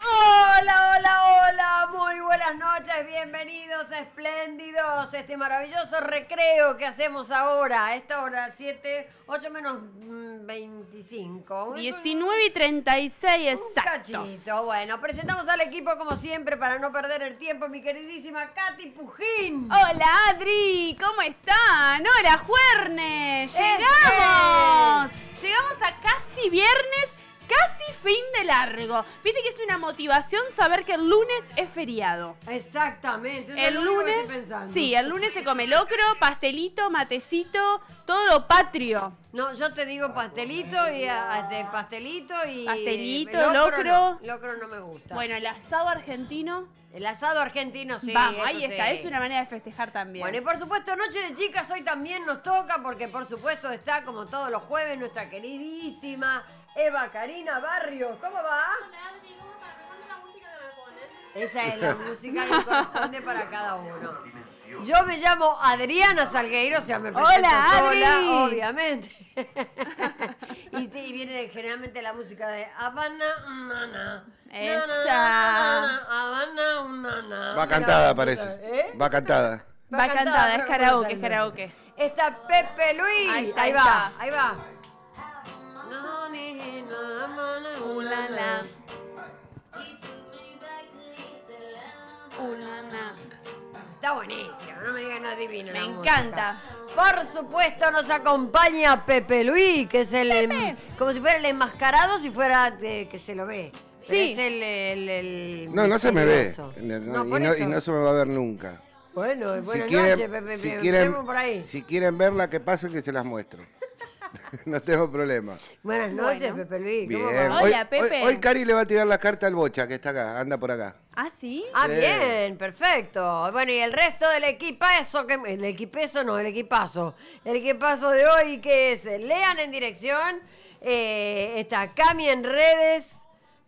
Hola, hola, hola, muy buenas noches, bienvenidos a Espléndidos, este maravilloso recreo que hacemos ahora, a esta hora, 7, 8 menos 25. 19:36 exactos. Cachito, bueno, presentamos al equipo como siempre para no perder el tiempo, mi queridísima Katy Pujín. Hola Adri, ¿cómo están? Hola Juernes, llegamos. Llegamos a casi viernes, casi fin de largo. Viste que es una motivación saber que el lunes es feriado. Exactamente, eso El es lo único que lunes, estoy pensando. sí, el lunes se come locro, pastelito, matecito, todo lo patrio. No, yo te digo pastelito y pastelito y Pastelito, locro. No, locro no me gusta. Bueno, el asado argentino. El asado argentino, sí. Vamos, eso ahí está, sí. es una manera de festejar también. Bueno, y por supuesto, Noche de Chicas hoy también nos toca, porque por supuesto está, como todos los jueves, nuestra queridísima Eva Karina Barrios. ¿Cómo va? Hola Adri, ¿cómo para cuándo la música que me ponen? Esa es la música que corresponde para cada uno. Yo me llamo Adriana Salgueiro, o sea, me presento Hola, Adri. sola, obviamente. y viene generalmente la música de Habana, nana. Esa. Habana, nana. Va cantada, parece. ¿Eh? Va cantada. Va cantada, es pero karaoke, ¿cómo es karaoke. Está Pepe Luis. Ahí está, Ahí ahí va, está. ahí va. Ulala. Ulala. Está buenísimo, no me digan no adivino. Me la encanta. música. Por supuesto nos acompaña Pepe Luis, que es como si fuera el enmascarado, si fuera que se lo ve. Pero Sí. es el No se me ve. misterioso. Y por eso. no se me va a ver nunca. Bueno, Si buenas quieren, noches, Pepe. si Empecemos por ahí. quieren verla, que pase que se las muestro. No tengo problema. Buenas noches, Bueno. Pepe Luis. ¿Cómo Bien. va? Hola, Pepe. Hoy Cari le va a tirar la carta al Bocha, que está acá, anda por acá. ¿Ah, sí? Ah, Sí. bien, perfecto. Bueno, y el resto del equipazo, el equipazo de hoy, que es Lean en dirección, está Cami en redes,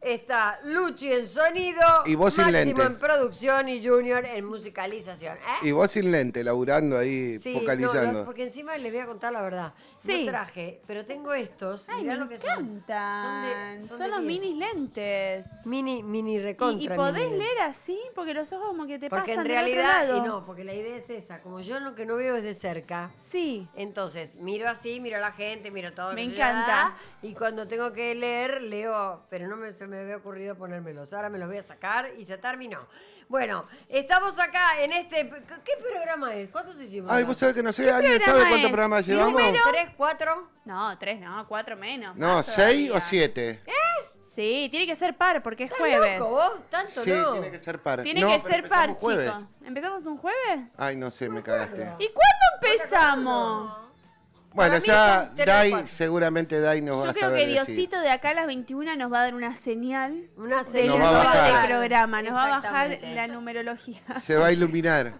está Luchi en sonido, Y vos sin Máximo lente. en producción y Junior en musicalización. Y vos sin lente, laburando ahí, Sí, focalizando. no, porque encima les voy a contar la verdad. Sí. No traje, pero tengo estos. Ay, Mirá me lo que son. encantan. Son Son los 10. minis lentes. Mini recontra. ¿Y podés mini. leer así? Porque los ojos como que te Porque pasan en del otro realidad, lado. y no, porque la idea es esa. Como yo lo que no veo es de cerca. Sí. Entonces, miro así, miro a la gente, miro todo. Me lo que encanta. sea, y cuando tengo que leer, leo, pero se me había ocurrido ponérmelos. Ahora me los voy a sacar y se terminó. Bueno, estamos acá en este... ¿Qué programa es? ¿Cuántos hicimos? Ay, ya? vos sabés que no sé, ¿alguien programa sabe cuántos es? programas llevamos? ¿Número? 3, 4. No, 3 no, 4 menos. No, más 6 todavía. o 7. Sí, tiene que ser par porque es ¿Estás jueves. loco vos? ¿Tanto Sí, no? tiene que ser par. Tiene No, que pero ser par, empezamos jueves. chicos. ¿Empezamos un jueves? Ay, no sé, me cagaste. ¿Y cuándo empezamos? Bueno, Para mí ya son 3 o Dai, 4. seguramente Dai nos va Yo a creo saber que decir. Diosito de acá a las 21 nos va a dar una señal Una del Nos va a número bajar. de programa. Nos va a bajar Exactamente. la numerología. Se va a iluminar.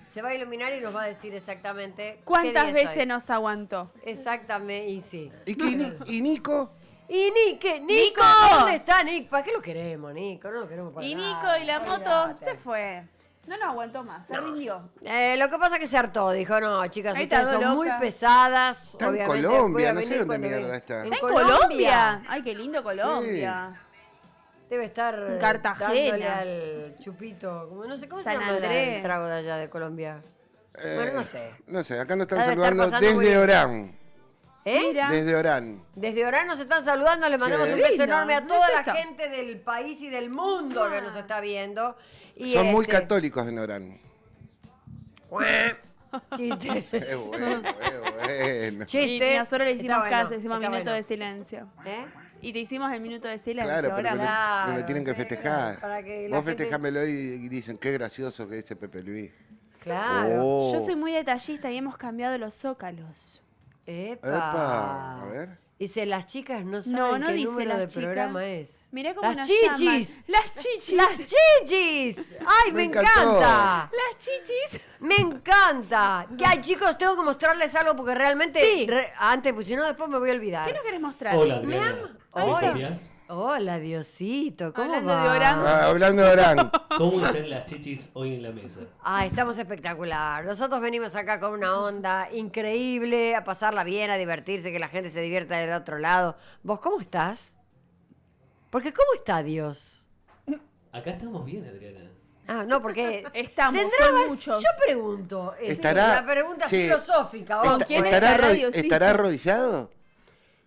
Se va a iluminar y nos va a decir exactamente ¿Cuántas qué día es veces hoy. nos aguantó? Exactamente, y sí. ¿Y Nico? Y Nico, ¡Nico! ¿dónde está Nick? ¿Para qué lo queremos, Nico? No lo queremos para Y nada. Nico y la moto Olvídate. se fue. No nos aguantó más, se rindió. Lo que pasa es que se hartó, dijo, no, chicas, Ahí está, ustedes son loca. muy pesadas. Está en obviamente, Colombia, voy a no sé venir dónde cuando mierda venga. está. ¿Está en Colombia? Ay, qué lindo Colombia. Debe estar En Cartagena. dándole al chupito, como, no sé cómo San se llama Andrés. el trago de allá de Colombia. Bueno, no sé. No sé, acá nos están Debe estar saludando pasando muy desde bien. Orán. ¿Eh? Mira. Desde Orán. Desde Orán nos están saludando, le mandamos Sí. un beso Lindo, enorme a ¿no toda es la eso? gente del país y del mundo que nos está viendo. Y Son muy católicos en Orán. Chiste. Es bueno, es bueno. Chiste. Y nosotros le Está hicimos bueno, caso, hicimos está minuto bueno. de silencio. ¿Eh? Y te hicimos el minuto de silencio. Claro, pero ahora. me lo- Claro, me lo tienen que para festejar. que la Vos gente- festejámelo y dicen, qué gracioso que es ese Pepe Luis. Claro. Oh. Yo soy muy detallista y hemos cambiado los zócalos. Epa. Epa, a ver. Dice, las chicas no No, saben no qué dice número las de chicas. programa es. Mirá cómo ¡Las nos chichis! llaman. ¡Las chichis! ¡Las chichis! ¡Ay, me Me encantó. encanta! ¡Las chichis! ¡Me encanta! Que ay, chicos, tengo que mostrarles algo porque realmente... Sí. antes, pues si no, después me voy a olvidar. ¿Qué nos querés mostrar? Hola Adriana. Hola. Victorias. Hola, Diosito, ¿cómo Hablando va? de Orán. Hablando de Orán. ¿Cómo están las chichis hoy en la mesa? Ah, estamos espectacular. Nosotros venimos acá con una onda increíble, a pasarla bien, a divertirse, que la gente se divierta del otro lado. ¿Vos cómo estás? Porque ¿cómo está Dios? Acá estamos bien, Adriana. Ah, no, porque... Estamos, tendrá- son muchos. Yo pregunto, Estará- la pregunta sí. filosófica. ¿Con ojo, quién ¿Estará, estará arro- Diosito? ¿Estará arrodillado?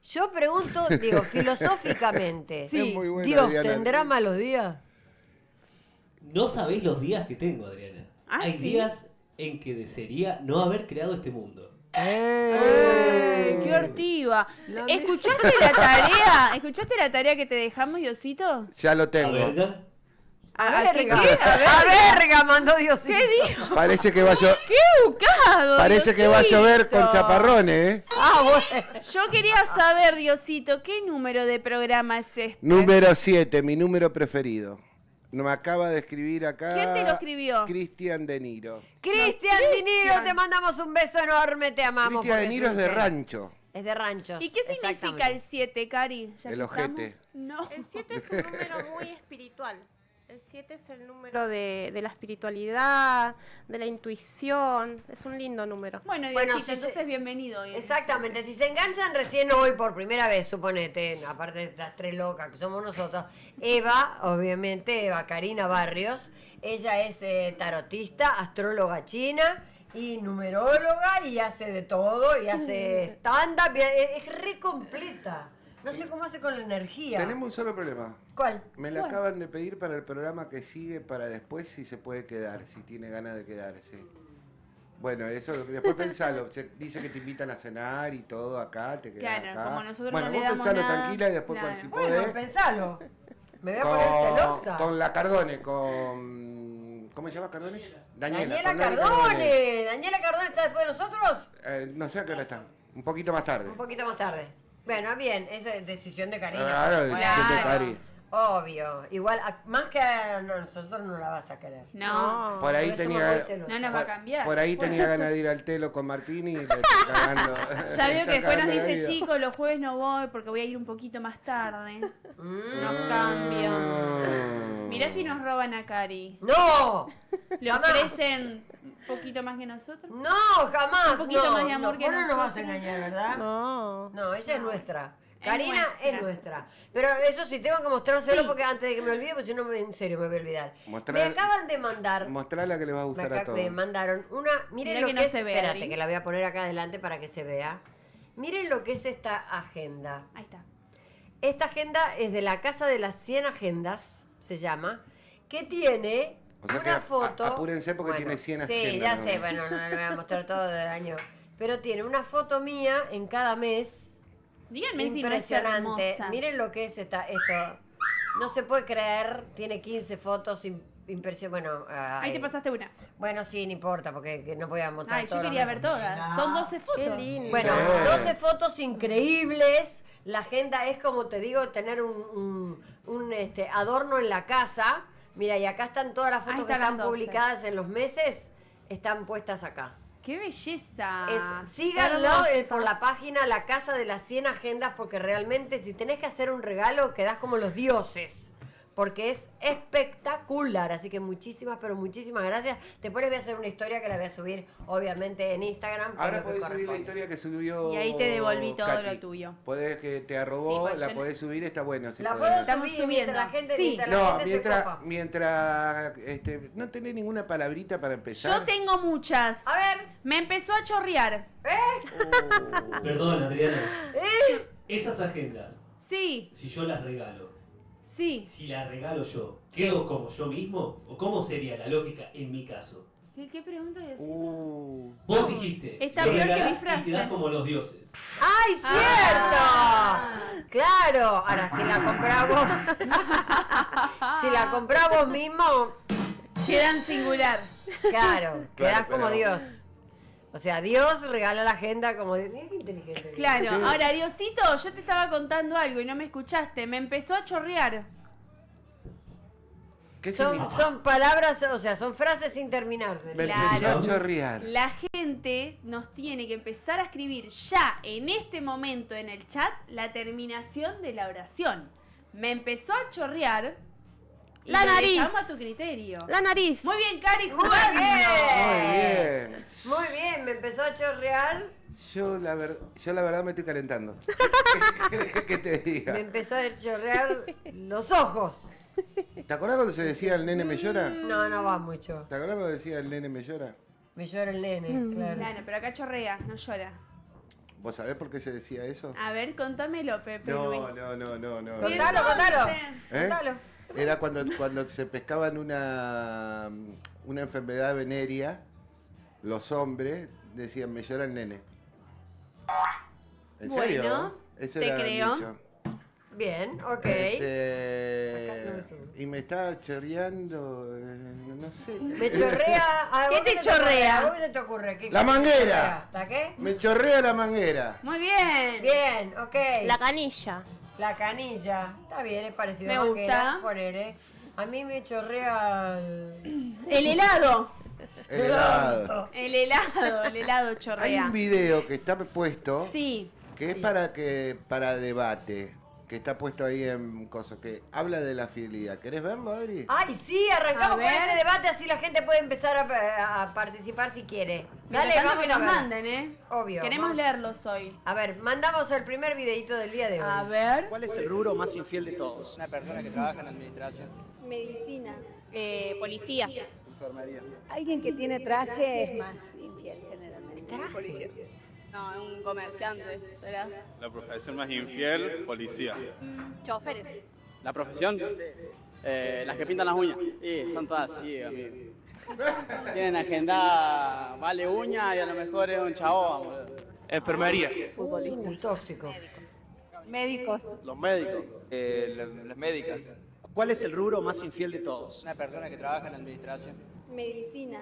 Yo pregunto, digo, filosóficamente, Sí. Es muy buena, ¿Dios Diana. tendrá malos días? No sabéis los días que tengo, Adriana. ¿Ah, Hay sí? días en que desearía no haber creado este mundo. ¡Ay, qué hortiva! La ¿Escuchaste la tarea? ¿Escuchaste la tarea que te dejamos, Diosito? Ya lo A tengo. verga. ¿Qué? verga. A ver. A verga, mandó Diosito. ¿Qué dijo? Parece que va a llover. ¡Qué educado! Parece que va a llover con Diosito! chaparrones, ¿eh? Ah, bueno. Yo quería saber, Diosito, ¿qué número de programa es este? Número 7, mi número preferido. Me acaba de escribir acá. ¿Quién te lo escribió? Cristian De Niro. Cristian Dinero, te mandamos un beso enorme, te amamos. Cristian De porque Niro es de un- rancho. Es de ranchos. ¿Y qué significa el 7, Cari? ¿Ya El que ojete. estamos? No. El 7 es un número muy espiritual. El 7 es el número de la espiritualidad, de la intuición. Es un lindo número. Bueno, Bueno, Diosito, si se- entonces bienvenido hoy. Exactamente, si se enganchan recién hoy por primera vez, suponete, aparte de estas tres locas que somos nosotros, Eva, obviamente, Eva Karina Barrios, ella es tarotista, astróloga china y numeróloga y hace de todo, y hace stand-up, y es re completa. No sé cómo hace con la energía. Tenemos un solo problema. ¿Cuál? Me la acaban de pedir para el programa que sigue para después si se puede quedar, si tiene ganas de quedarse. Bueno, eso después pensalo. Dice que te invitan a cenar y todo acá, te quedás Claro, acá. como nosotros bueno, no le vos damos pensalo nada, tranquila y después claro. cuando si Bueno, podés. pensalo. Me voy a poner celosa. Con la Cardone, con... ¿Cómo se llama Cardone? Daniela con Dani Cardone. ¿Daniela Cardone está después de nosotros? No sé a qué hora está. Un poquito más tarde. Un poquito más tarde. Bueno, bien, esa es decisión de Karina. Claro, decisión de Cari. Obvio. Igual, más que a nosotros no la vas a querer. No. Por ahí Porque somos tenía... muy celosos. No nos va a cambiar. Por ahí tenía ganas de ir al telo con Martini y le estoy cagando. Ya veo Está que después nos cagando la dice, vida. chico, los jueves no voy porque voy a ir un poquito más tarde. Nos cambio. Mirá si nos roban a Cari. ¡No! ¿Le Jamás. ofrecen un poquito más que nosotros? No, jamás. Un poquito no, más de amor no, que vos no nos vas a nosotros. engañar, ¿verdad? No. No, ella es nuestra. Es Karina nuestra. es nuestra. Pero eso sí, tengo que mostrárselo Sí. porque antes de que me olvide, porque si no, en serio me voy a olvidar. Mostrar- Me acaban de mandar. Mostrala que le va a gustar a todos. Me mandaron una. Miren Mirá lo que que, no es. se ve, Espérate, Adri. que la voy a poner acá adelante para que se vea. Miren lo que es esta agenda. Ahí está. Esta agenda es de la Casa de las 100 Agendas, se llama, que tiene O sea una que foto. apúrense porque tiene 100 Sí, agendas, ya ¿no? sé, bueno, no le voy a mostrar todo del año. Pero tiene una foto mía en cada mes. Díganme si no es Impresionante. hermosa. Miren lo que es esto. No se puede creer, tiene 15 fotos impresionantes. Bueno, Ahí te pasaste una. bueno, sí, no importa, porque que no voy a mostrar Ay, yo todos los quería ver meses. todas. Son 12 fotos. Qué lindo. Bueno, Sí. 12 fotos increíbles. La agenda es, como te digo, tener un adorno en la casa. Mira, y acá están todas las Ahí fotos que están las están 12. publicadas en los meses, están puestas acá. ¡Qué belleza! Síganlo hermosa. por la página La Casa de las 100 Agendas, porque realmente si tenés que hacer un regalo, quedás como los dioses. Porque es espectacular. Así que muchísimas, pero muchísimas gracias. Después les voy a hacer una historia que la voy a subir, obviamente, en Instagram. por Ahora lo que podés subir la corresponde. historia que subió Y ahí te devolví todo Katy. lo tuyo. Podés que te arrobó, Sí, pues la yo podés subir, está bueno. si La podés. puedo Estamos subir subiendo. mientras la gente, Sí. mientras la No, gente se copa. mientras no tenés ninguna palabrita para empezar. Yo tengo muchas. A ver, Me empezó a chorrear. Perdón, Adriana. ¿eh? Esas agendas, Sí, si yo las regalo, sí. si las regalo yo, ¿quedo como yo mismo? ¿O cómo sería la lógica en mi caso? ¿Qué pregunta es? Vos dijiste, Está lo peor que mi regalás frase. y quedás como los dioses. ¡Ay, cierto! Claro, ahora si la compramos, si la compramos mismo, Quedan singular. claro, quedás pero- como Dios. O sea, Dios regala la agenda como Dios. Mira qué inteligente. Claro, Sí. ahora Diosito, yo te estaba contando algo y no me escuchaste. Me empezó a chorrear. ¿Qué Son, significa? son palabras, o sea, son frases sin terminarse. Me Claro. empezó a chorrear. La gente nos tiene que empezar a escribir ya en este momento en el chat la terminación de la oración. me empezó a chorrear y La le nariz. dejamos a tu criterio. La nariz. Muy bien, Cari, Muy jugando. bien. Muy bien. Muy bien, me empezó a chorrear. Yo la verdad me estoy calentando. ¿Qué querés que te Me diga? empezó a chorrear los ojos. ¿Te acordás cuando se decía el nene me llora? No, no va mucho. ¿Te acordás cuando decía el nene me llora? Me llora el nene, claro. Claro, pero acá chorrea, no llora. ¿Vos sabés por qué se decía eso? A ver, contámelo, Pepe No. Luis. Contalo, contalo. ¿Eh? Contalo. Era cuando se pescaban una enfermedad venérea, los hombres decían me llora el nene. ¿En serio? Bueno, Ese te era el creo. dicho. Bien, ok. Y me está chorreando, no sé. Me chorrea. ¿A ¿Qué vos te ocurre? chorrea? ¿A vos qué te ocurre? ¿Qué- ¡La qué te manguera! chorrea? ¿La qué? Me chorrea la manguera. Muy bien. Bien, ok. La canilla. La canilla. Está bien, es parecido Me a manguera, gusta. ponele. A mí me chorrea El helado. El helado. El helado Hay chorrea. un video que está puesto Sí. que es para debate, que está puesto ahí en cosas que habla de la fidelidad. ¿Querés verlo, Adri? Ay, sí, arrancamos A con ver. este debate, así la gente puede empezar a participar si quiere. Dale, Dale, vamos que a nos ver. manden, ¿eh? Obvio, Queremos vamos. leerlos hoy. A ver, mandamos el primer videito del día de hoy. A ver. ¿Cuál es el rubro más infiel de todos? Una persona que trabaja en administración. Medicina. Policía. Enfermería. Alguien que tiene traje es más infiel generalmente. Policía. No, un comerciante, ¿será? La profesión más infiel, policía. Choferes. ¿La profesión? Las que pintan las uñas. Sí, son todas así, amigo. Tienen agenda, vale uña y a lo mejor es un chabón, boludo. Enfermería. Un tóxico. Médicos. Los médicos. Las médicas. ¿Cuál es el rubro más infiel de todos? Una persona que trabaja en administración. Medicina.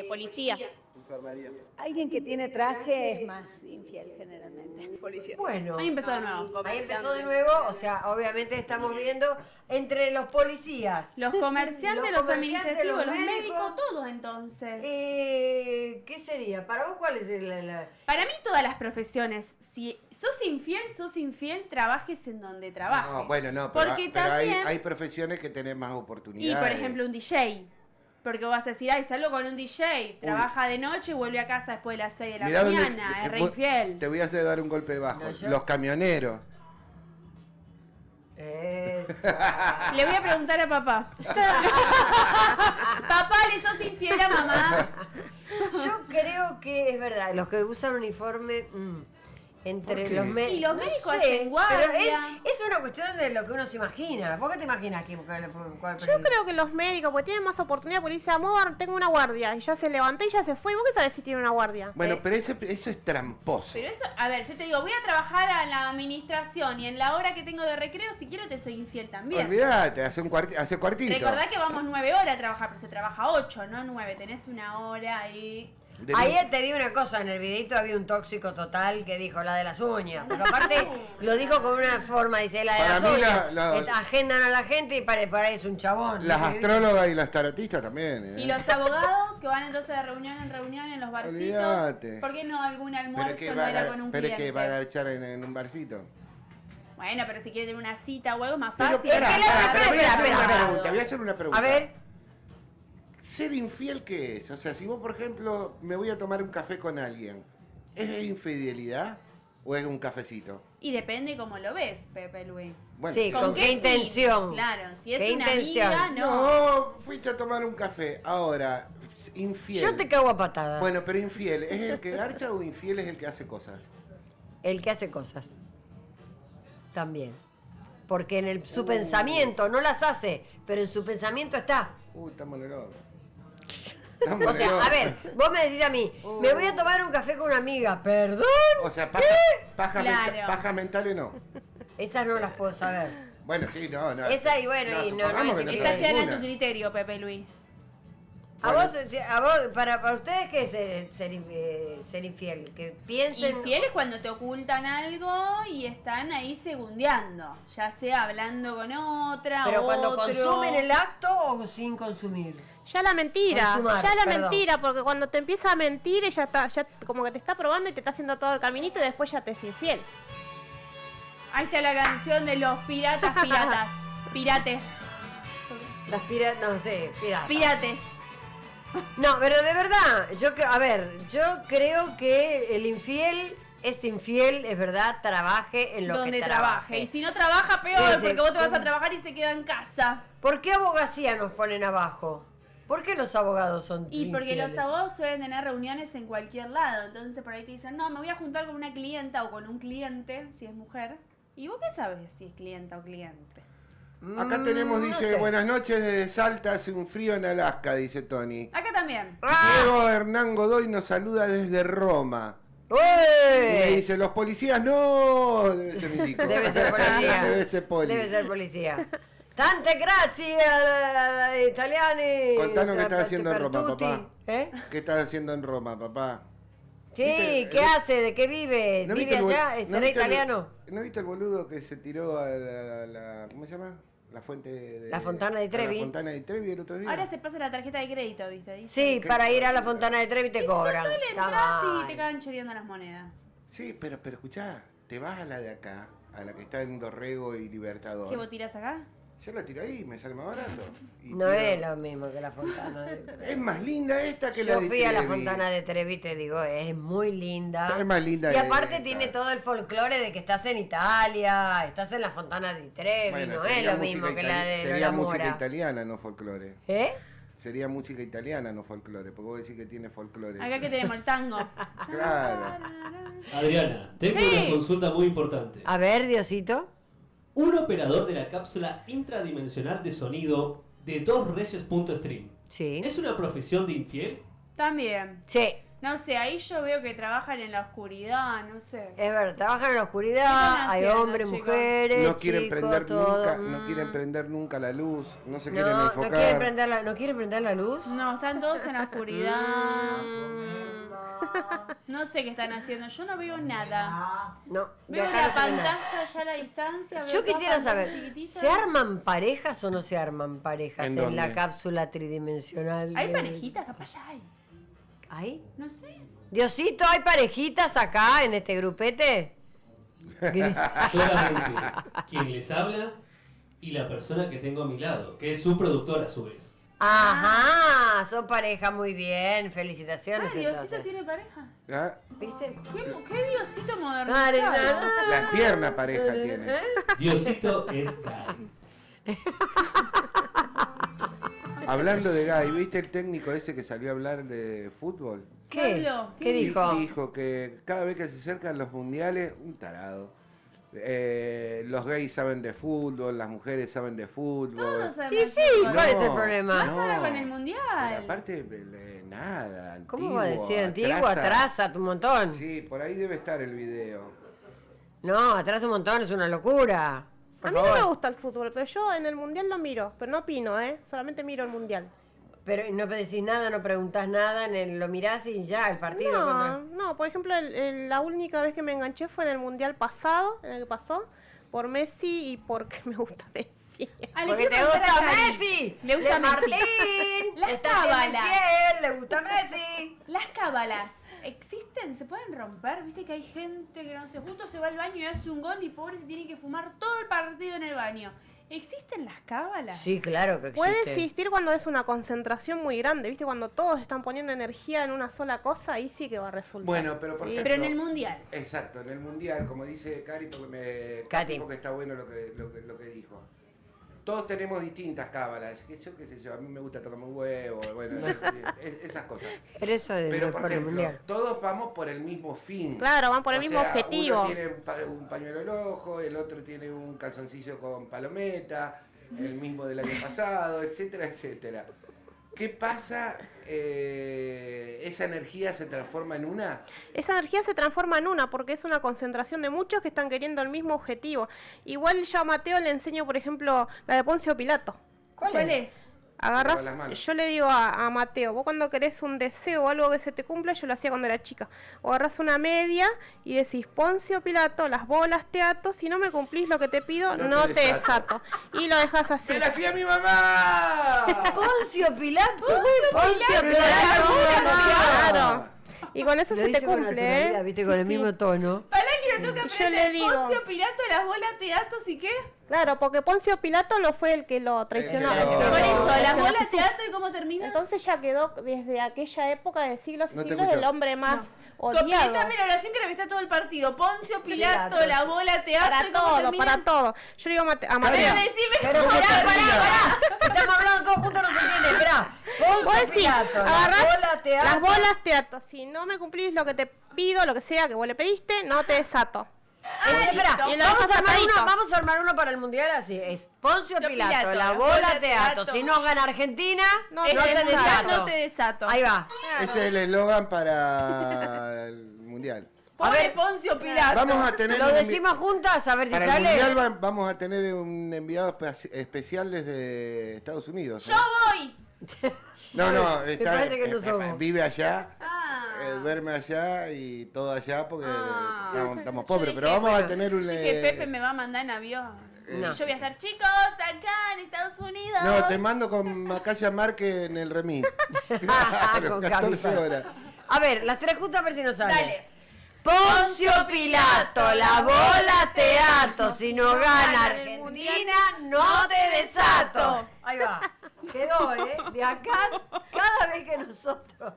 Policía. Enfermería. Alguien que tiene traje es más infiel generalmente. Policía. Bueno, Ahí empezó de nuevo. ahí empezó de nuevo, o sea, obviamente estamos viendo entre los policías. Los comerciantes, Los los comerciantes, administrativos, los los médicos. médicos, todos entonces. ¿Qué sería? ¿Para vos cuál es la... Para mí todas las profesiones, si sos infiel, trabajes en donde trabajes. No, bueno, no, pero, Porque pero también, hay profesiones que tenés más y oportunidades. por ejemplo un DJ. Porque vos vas a decir, ay, salgo con un DJ, trabaja de noche y vuelve a casa después de las 6 de la Mirá dónde- mañana, es re vos- infiel. Te voy a hacer dar un golpe bajo. No, yo- Los camioneros. Le voy a preguntar a papá. Papá, ¿le sos infiel a mamá? Yo creo que es verdad, los que usan uniforme entre ¿Por qué? los médicos. Y los médicos hacen guardia. Pero es una cuestión de lo que uno se imagina. ¿Vos qué te imaginas? Yo creo que los médicos, porque tienen más oportunidad, porque dice, amor, tengo una guardia. Y ya se levantó y ya se fue. ¿Y vos qué sabés si tiene una guardia? Bueno, pero eso es tramposo. Pero eso, a ver, yo te digo, voy a trabajar a la administración y en la hora que tengo de recreo, si quiero, te soy infiel también. Olvídate, hace cuartito. Recordá que vamos 9 horas a trabajar, pero se trabaja 8, no 9. Tenés una hora ahí. Ayer te di una cosa, en el videito había un tóxico total que dijo la de las uñas. Porque aparte lo dijo con una forma, dice la de Para las mí uñas. Agendan a la gente y para es un chabón. Las astrólogas y las tarotistas también. Y los abogados que van entonces de reunión en reunión en los barcitos. Olvídate. ¿Por qué no algún almuerzo Pero que no va, era con un pero cliente? que va a agachar en un barcito. Bueno, pero si quiere tener una cita o algo más Pero, fácil. pará, espera, voy a hacer espera, una espera. pregunta. Voy a hacer una pregunta. A ver, ¿Ser infiel qué es? O sea, si vos, por ejemplo, me voy a tomar un café con alguien, ¿es infidelidad o es un cafecito? Y depende cómo lo ves, Pepe Luis. Bueno, sí, ¿con qué fin? intención? Claro, si es ¿Qué una intención? amiga, no. No, fuiste a tomar un café. Ahora, infiel. Yo te cago a patadas. Bueno, pero infiel, ¿es el que garcha o infiel es el que hace cosas? El que hace cosas. También. Porque en su pensamiento no las hace, pero en su pensamiento está. Estamos en el horno. O sea, a ver, vos me decís a mí, me voy a tomar un café con una amiga, ¿perdón? O sea, pajas Claro. mentales no. Esas no las puedo saber. Bueno, sí, no. Esa y bueno, y no supongamos es que Esa sabe queda a ninguna. tu criterio, Pepe Luis. A vos, para ustedes, ¿qué es ser infiel? Que piensen... Infiel es cuando te ocultan algo y están ahí segundeando, ya sea hablando con otra Pero o cuando otro. consumen el acto o sin consumir. Ya la mentira, Consumar, ya la perdón. mentira, porque cuando te empieza a mentir, ella está, ya como que te está probando y te está haciendo todo el caminito y después ya te es infiel. Ahí está la canción de los piratas. Pirates. Las piratas, no sé, piratas. Pirates. No, pero de verdad, yo creo que el infiel es infiel, es verdad, trabaje en lo Donde que trabaje. Y si no trabaja, peor, Ese- porque vos te vas a trabajar y se queda en casa. ¿Por qué abogacía nos ponen abajo? ¿Por qué los abogados son Y porque infieles? los abogados suelen tener reuniones en cualquier lado. Entonces por ahí te dicen, no, me voy a juntar con una clienta o con un cliente, si es mujer. ¿Y vos qué sabes si es clienta o cliente? Acá tenemos, no dice, sé. buenas noches desde Salta, hace un frío en Alaska, dice Tony. Acá también. Diego Hernán Godoy nos saluda desde Roma. Y me ¡Uy! dice, los policías no. Debe ser milico. Debe ser policía. Debe ser poli. Debe ser policía. Tante grazie italiani. Contanos qué estás haciendo en per Roma, tutti. papá. ¿Eh? ¿Qué estás haciendo en Roma, papá? Sí, ¿Viste? ¿qué hace? ¿De qué vive? ¿No ¿Vive viste el allá? bol- ¿Será viste el- italiano? ¿No viste el boludo que se tiró a la ¿cómo se llama? La fuente de... La Fontana di a Trevi. La Fontana di Trevi el otro día. Ahora se pasa la tarjeta de crédito, ¿viste? Dice. Sí, para ir a la Fontana de Trevi te Y cobran. total Está entras y mal. te cagan choreando las monedas. Sí, pero escuchá, te vas a la de acá, a la que está en Dorrego y Libertador. ¿Qué vos tirás acá? Yo la tiro ahí, me sale más barato. Y No tiro- es lo mismo que la Fontana de Trevi. Es más linda esta que la Yo de fui a la Trevi. Fontana de Trevi, te digo, es muy linda. Es más linda Y aparte esta. tiene todo el folclore de que estás en Italia, estás en la Fontana di Trevi, Bueno, no es sería lo mismo música que la de sería Lola música Mora. italiana, no folclore. ¿Eh? Sería música italiana, no folclore, porque vos decís que tiene folclore. Acá que tenemos el tango. Claro. Adriana, tengo Sí. una consulta muy importante. A ver, Diosito. Un operador de la cápsula intradimensional de sonido de dosreyes.stream. Sí. ¿Es una profesión de infiel? También. Sí, No sé, ahí yo veo que trabajan en la oscuridad, no sé. es verdad, trabajan en la ¿Qué oscuridad, están hay haciendo, hombres, chicos? mujeres, No quieren chicos, prender todo. nunca, no quieren prender nunca la luz, no se quieren No, no enfocar. quieren prender la luz. No, están todos en la oscuridad. No sé qué están haciendo, yo no veo nada. No, de Veo acá la no se ve nada. pantalla allá a la distancia. veo Yo todas quisiera pantallas saber, chiquititas. ¿se arman parejas o no se arman parejas ¿En en la dónde? cápsula tridimensional? ¿Hay de- parejitas? Capaz ya hay. ¿Hay? No sé. Diosito, ¿hay parejitas acá en este grupete? Solamente quien les habla y la persona que tengo a mi lado, que es su productor a su vez. Ajá, son pareja, muy bien, Ah, felicitaciones Diosito entonces. tiene pareja. ¿Ah? ¿Viste? ¿Qué Diosito Dale, modernizado? dale. Las piernas pareja tiene. Diosito es Gary. Hablando de Guy, ¿viste el técnico ese que salió a hablar de fútbol? ¿Qué? habló? ¿Qué dijo? Dijo que cada vez que se acercan los mundiales, un tarado. Los gays saben de fútbol, las mujeres saben de fútbol. Todos sabemos Y sí, fútbol. ¿cuál es el No, problema? Más no. ahora con el Pero mundial. aparte, nada. ¿Cómo va a decir? Antiguo, Antiguo, atrasa un montón. Sí, por ahí debe estar el video. No, atrasa un montón, es una locura. Por A mí no favor. me gusta el fútbol, pero yo en el mundial lo miro, pero no opino, solamente miro el mundial. Pero no decís nada, no preguntás nada, lo mirás y ya, el partido. No, contra- no, por ejemplo, la única vez que me enganché fue en el mundial pasado, en el que pasó, por Messi y porque me gusta Messi. Ah, le Porque quiero te preguntar gusta a Cari. Messi. Le gusta Messi. Martín. Las está siendo cábalas. infiel, le gusta Messi. Las cábalas, ¿existen? ¿Se pueden romper? Viste que hay gente que no sé, justo se va al baño y hace un gol y pobre se tiene que fumar todo el partido en el baño. ¿Existen las cábalas? Sí, claro que existe. Puede existir cuando es una concentración muy grande, ¿viste? Cuando todos están poniendo energía en una sola cosa, ahí sí que va a resultar. Bueno, pero por Sí. ejemplo, Pero en el mundial. Exacto, en el mundial, como dice Cari, porque Cati. porque está bueno lo que dijo. Todos tenemos distintas cábalas, que yo qué sé yo, a mí me gusta tocarme un huevo, bueno, esas cosas. Pero eso es Pero por por el ejemplo, mundial. todos vamos por el mismo fin. Claro, van por el O mismo sea, objetivo. Uno tiene un pañuelo al ojo, el otro tiene un calzoncillo con palometa, el mismo del año pasado, etcétera, etcétera. ¿Qué pasa? ¿Esa energía se transforma en una? Esa energía se transforma en una porque es una concentración de muchos que están queriendo el mismo objetivo. Igual yo a Mateo le enseño, por ejemplo, la de Poncio Pilato. ¿Cuál es? Agarras, Lava las manos. yo le digo a Mateo, vos cuando querés un deseo o algo que se te cumpla, yo lo hacía cuando era chica. O agarrás una media y decís, Poncio Pilato, las bolas te ato, si no me cumplís lo que te pido, No no te te desato. desato. Y lo dejas así. ¡Me la hacía mi mamá! Poncio Pilato. Poncio Pilato, claro. Y con eso Lo se te dice con cumple, naturalidad, viste, Sí, con el sí. mismo tono. Para quiero tengo que Yo aprender. le digo. Poncio Pilato, las bolas de Atos y qué. Claro, porque Poncio Pilato no fue el que lo traicionó. El que lo- Por eso, las traicionó a bolas de Jesús. Atos y cómo termina. Entonces ya quedó desde aquella época de siglos y No te siglos escucho. el hombre más odiado. Completame la oración que revista todo el partido. Poncio Pilato, Pilato. la bola teatro Para y cómo todo, termina. para todo. Yo le digo a Pero Mateo. decime Pero cómo pará, termina. pará. Estamos hablando todos juntos, no se entiende. Esperá. Vos Poncio decís, Pilato, agarrás la bola teatro. las bolas teatro. Si no me cumplís lo que te pido, lo que sea que vos le pediste, no te desato. Espera, Y lo vamos dejas a armar atadito. vamos a armar uno para el mundial así. Es Poncio Pilato, Pilato, la la bola bola teatro. teatro. Si no gana Argentina, No no te te desato. desato. No te desato. Ahí va. Ese es el eslogan para el mundial. Pobre A ver, Poncio Pilato. Vamos a tener Lo un decimos juntas a ver si para el sale. mundial vamos a tener un enviado especial desde Estados Unidos. ¿eh? Yo voy. No, está, parece que no somos. vive allá, Ah. duerme allá y todo allá porque Ah. estamos Yo pobres. dije, Pero vamos a bueno, tener un... Yo dije, Pepe me va a mandar en avión. No. Y yo voy a estar, chicos, acá en Estados Unidos. No, te mando con Macaya Márquez en el remis. Claro, Con 14 Capitán. horas. A ver, las tres juntas a ver si nos sale. Dale. Poncio Pilato, la bola teatro. Si no gana Argentina, no te desato. Ahí va. Quedó, ¿eh? De acá, cada vez que nosotros,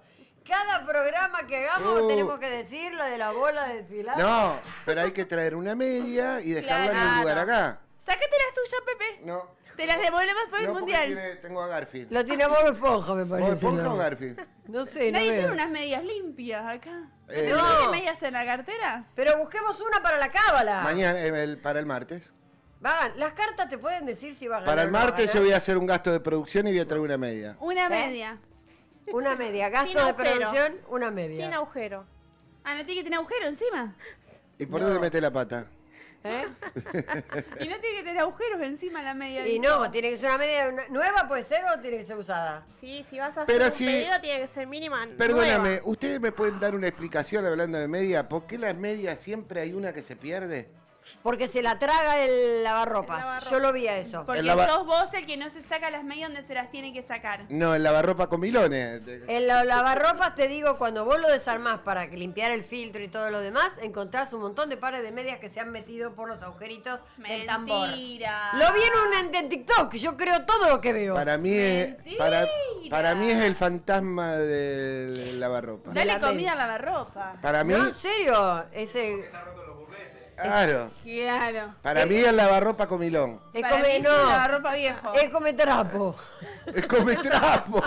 cada programa que hagamos, tenemos que decir la de la bola de Pilato. No, pero hay que traer una media y dejarla en un Claro. lugar acá. Sácate las tuyas, Pepe. No, Te las devolvemos por el no porque mundial. tengo a Garfield. Lo tiene Bob Esponja, me ¿Vos parece. Esponja ¿no? o Garfield? No sé, no Nadie tiene veo. unas medias limpias acá. Eh, ¿No no. tiene medias en la cartera? Pero busquemos una para la cábala. Mañana, para el martes. Las cartas te pueden decir si va a ganar. Para el o no va a martes yo ganar. voy a hacer un gasto de producción y voy a traer una media. Una media. Una media. Gasto Sin de agujero. producción, una media. Sin agujero. Ah, ¿no tiene que tener agujero encima? ¿Y por dónde mete la pata? ¿Eh? Y no tiene que tener agujeros encima la media. Y no, tiene que ser una media nueva, puede ser, o tiene que ser usada. Sí, si vas a Pero hacer un si- pedido tiene que ser mínima. Perdóname, nueva. ¿ustedes me pueden dar una explicación hablando de media? ¿Por qué las medias siempre hay una que se pierde? Porque se la traga el lavarropas. El lavarropas. Yo lo vi a eso. Porque El lava- sos vos el que no se saca las medias donde se las tiene que sacar. No, el lavarropa con milones. En los lavarropas te digo, cuando vos lo desarmás para que limpiar el filtro y todo lo demás, encontrás un montón de pares de medias que se han metido por los agujeritos del tambor. Mentira. Lo vi en TikTok, yo creo todo lo que veo. Para mí es, para mí es el fantasma del lavarropa. Dale la comida media. al lavarropa. Para mí, No, en serio, ese claro. Claro. Para mí es lavarropa con milón. es Para mí come, es no, un lavarropa viejo. es come trapo. Es come trapo.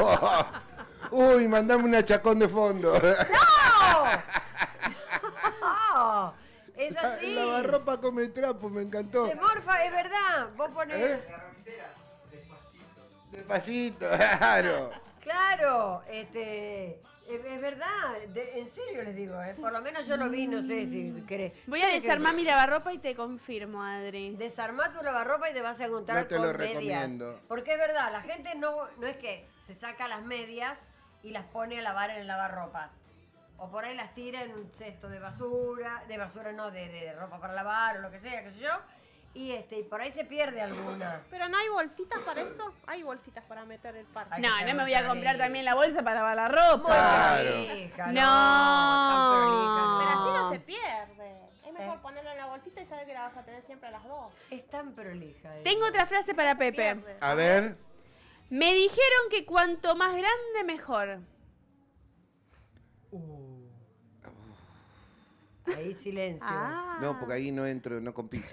Uy, mandame una chacón de fondo. No, es así. Lavarropa come trapo, me encantó. Se morfa, es verdad. Vos ponés. ¿Eh? Despacito, claro. Claro, es verdad, en serio les digo, por lo menos yo lo vi, no sé si querés. Voy Yo a le desarmar quiero- mi lavarropa y te confirmo, Adri. Desarmá tu lavarropa y te vas a encontrar No te con lo medias. recomiendo. Porque es verdad, la gente no es que se saca las medias y las pone a lavar en el lavarropas. O por ahí las tira en un cesto de basura no, de ropa para lavar o lo que sea, qué sé yo. Y por ahí se pierde alguna. Pero no hay bolsitas para eso. Hay bolsitas para meter el par. Ay, No, que no se me voy a prolija. comprar también la bolsa para lavar la ropa. Claro. Prolija, No. tan prolija, Pero así no. no se pierde. Es mejor ponerlo en la bolsita y saber que la vas a tener siempre a las dos. Es tan prolija. Tengo otra frase para Pepe. Pierde. A ver. Me dijeron que cuanto más grande, mejor. Ahí silencio. Ah. No, porque ahí no entro, no compito.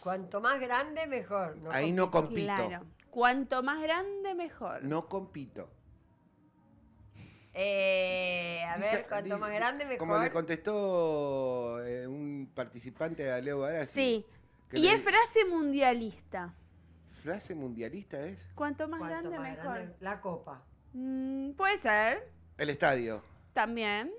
Cuanto más grande, mejor. No Ahí no compito. Claro. Cuanto más grande, mejor. No compito. A ver, Dice- cuanto más grande, mejor. Como le contestó un participante a Leo Barassi. Sí. que Y le- es frase mundialista. ¿Frase mundialista es? Cuanto más Cuanto grande, más mejor. grande, la copa. Puede ser. El estadio. También.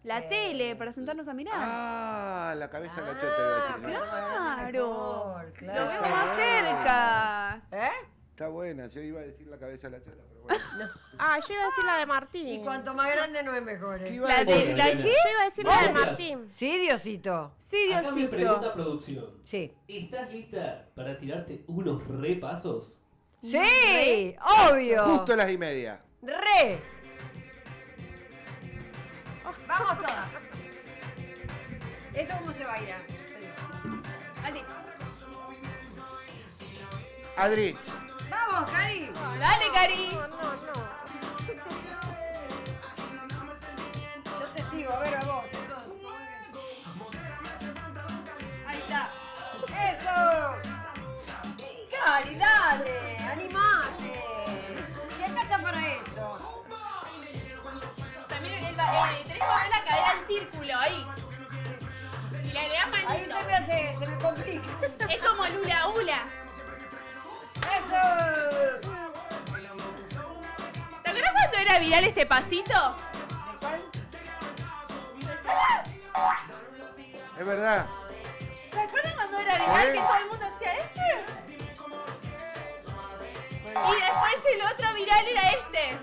La tele, para sentarnos a mirar. Ah, la cabeza de la chota iba a decir. cuanto más grande, Claro. mejor, claro. Lo vemos más cerca. ¿Eh? Está buena, yo iba a decir la cabeza de la chota, pero bueno. Ah, yo iba a decir la de Martín. Y cuanto más grande no es mejor. ¿Qué ¿eh? iba ¿La a de decir? la qué? Yo iba a decir la de Vos. Martín. Sí, Diosito. Sí, Acá me pregunta Diosito. producción. Sí. ¿Estás lista para tirarte unos repasos? Sí, obvio. Justo las y media. Re. Vamos todas. ¿Esto cómo se baila? Así. Adri, ¡Vamos, Cari! Dale, Cari. Yo te sigo, a ver a vos. Ahí está. ¡Eso! Cari, dale, animate. Y acá está para eso. También tenés que poner la cadera en círculo, ahí. Y le agregás Ahí manito. se me complica. Es como el hula hula. ¡Eso! ¿Te acuerdas cuando era viral este pasito? es verdad. ¿Se acuerdan cuando era viral Sí. que todo el mundo hacía este? Y después el otro viral era este.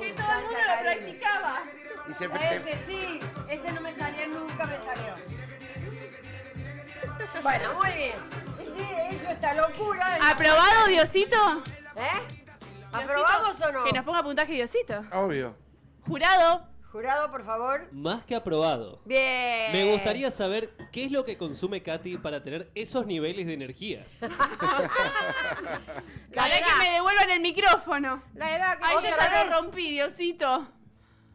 Que todo el mundo lo practicaba. Y se Este sí, este no me salió, nunca me salió. Bueno, muy bien. He hecho esta locura. ¿Aprobado, Diosito? ¿Eh? ¿Aprobamos o no? Que nos ponga puntaje, Diosito. Obvio. Jurado. Jurado, por favor. Más que aprobado. Bien. Me gustaría saber qué es lo que consume Katy para tener esos niveles de energía. Para que me devuelvan el micrófono. La edad que Ay, yo ¿Otra ya vez? lo rompí, Diosito.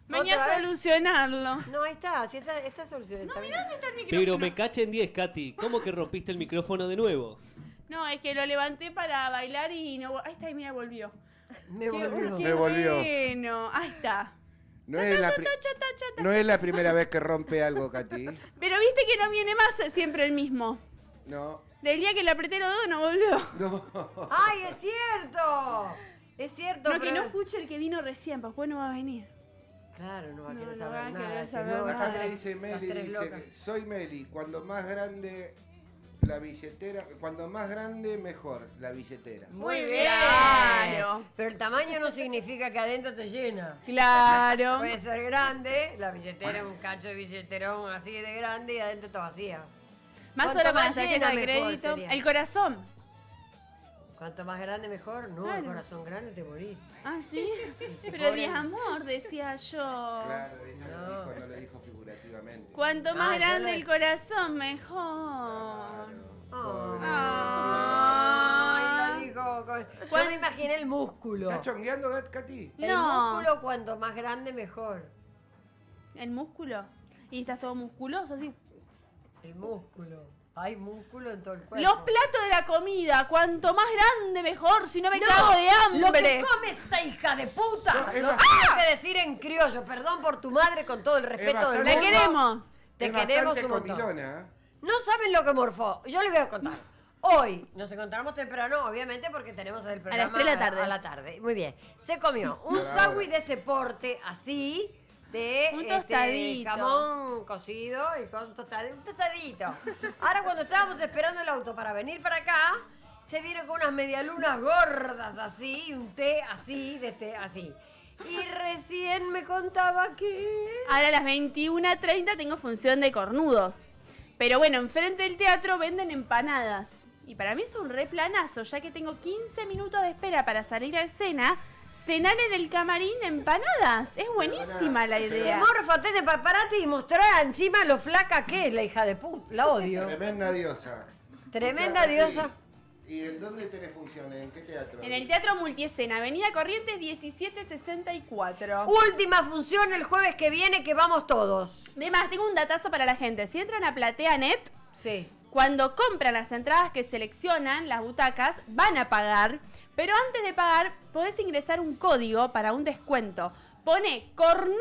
Mañana ¿Otra vez? solucionarlo. No, ahí está, sí, esta solución está bien. ¿Dónde está el micrófono? Pero me caché en 10, Katy. ¿Cómo que rompiste el micrófono de nuevo? No, es que lo levanté para bailar y no... Ahí está, y mira, volvió. Me volvió. Qué Me volvió. bueno. Ahí está. No es, no es la primera vez que rompe algo, Katy. Pero viste que no viene más siempre el mismo. No. Del día que le apreté los dedos no volvió. No. ¡Ay, es cierto! Es cierto, No, que pero- no escuche el que vino recién, pues después no va a venir. Claro, no va a No, querer no saber va a nada. querer ese saber loco. nada. Acá me dice Las Meli, tres dice, locas. soy Meli, cuando más grande la billetera, cuando más grande mejor la billetera. Muy bien. Claro. Pero el tamaño no significa que adentro te llena. Claro. Puede ser grande, la billetera, un cacho de billeterón así de grande y adentro está vacía. Más Cuanto solo con la más tarjeta llena, de mejor crédito. sería. El corazón. Cuanto más grande mejor, no, Claro. el corazón grande te morís. Ah, ¿sí? Sí, Pero pobre. de amor, decía yo. Claro, ella no lo dijo figurativamente. Cuanto No, más yo grande lo- el corazón, mejor. Pobre. Ay, lo dijo con- Yo ¿Cuál- me imaginé el músculo. ¿Estás chongueando, Katy? El No. músculo cuanto más grande mejor. ¿El músculo? Y estás todo musculoso, así. El músculo. Hay músculo en todo el cuerpo. Los platos de la comida, cuanto más grande mejor, si no me No, cago de Lo que hambre. come esta hija de puta. No, es Lo bastante- tengo que decir en criollo. Perdón por tu madre con todo el respeto del bastante- mundo. La queremos. Te Es queremos bastante un montón. comilona, ¿eh? No saben lo que morfó. Yo les voy a contar. Hoy nos encontramos temprano, obviamente, porque tenemos el programa 3 de la tarde. a la tarde. Muy bien. Se comió un Por sándwich ahora. de este porte, así, de Un tostadito. jamón cocido y con un tostadito. Ahora, cuando estábamos esperando el auto para venir para acá, se viene con unas medialunas gordas así, y un té así, de té así. Y recién me contaba que... Ahora a las 21:30 tengo función de cornudos. Pero bueno, enfrente del teatro venden empanadas. Y para mí es un re planazo, ya que tengo 15 minutos de espera para salir a escena, cenar en el camarín de empanadas. Es buenísima la Se idea. morfate ese paparate y mostrá encima lo flaca que es la hija de puta. La odio. Tremenda diosa. Tremenda Escuchá, diosa. Katy, ¿y en dónde tenés funciones? ¿En qué teatro? En el Teatro Multiescena, Avenida Corrientes 1764. Última función el jueves que viene que vamos todos. Además, tengo un datazo para la gente. Si entran a PlateaNet, Sí. cuando compran las entradas que seleccionan, las butacas, van a pagar. Pero antes de pagar, podés ingresar un código para un descuento. Pone cornudo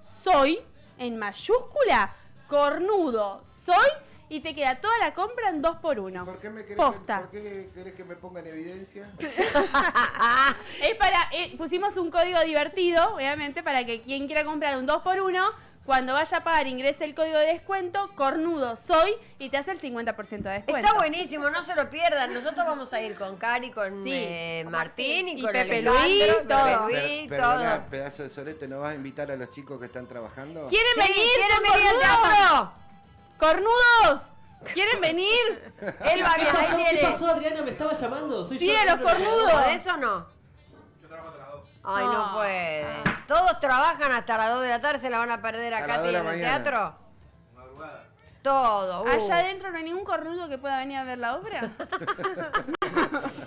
soy en mayúscula, cornudo soy, y te queda toda la compra en 2x1. ¿Por qué me querés, Posta. ¿por qué querés que me ponga en evidencia? Es para, pusimos un código divertido, obviamente, para que quien quiera comprar un 2x1, cuando vaya a pagar ingrese el código de descuento, cornudo soy, y te hace el 50% de descuento. Está buenísimo, no se lo pierdan. Nosotros vamos a ir con Cari, con Sí. Martín y Y con Pepe Alejandro, Luis, Pepe todo. Luis, Perdona, todo. pedazo de sorete, ¿no vas a invitar a los chicos que están trabajando? ¿Quieren Sí, venir? ¿quieren con venir al cornudos? teatro? ¡Cornudos! ¿Quieren venir? Él va ¿Qué bien, pasó? ahí ¿Qué viene. pasó, Adriana? ¿Me estaba llamando? Soy Sí, yo, a los el otro cornudos. ¿Por eso no? Yo trabajo de las 2. Ay, no No. puede. Todos trabajan hasta las 2 de la tarde, se la van a perder A acá las 2 de en la el mañana. teatro. Todo. Allá adentro no hay ningún cornudo que pueda venir a ver la obra.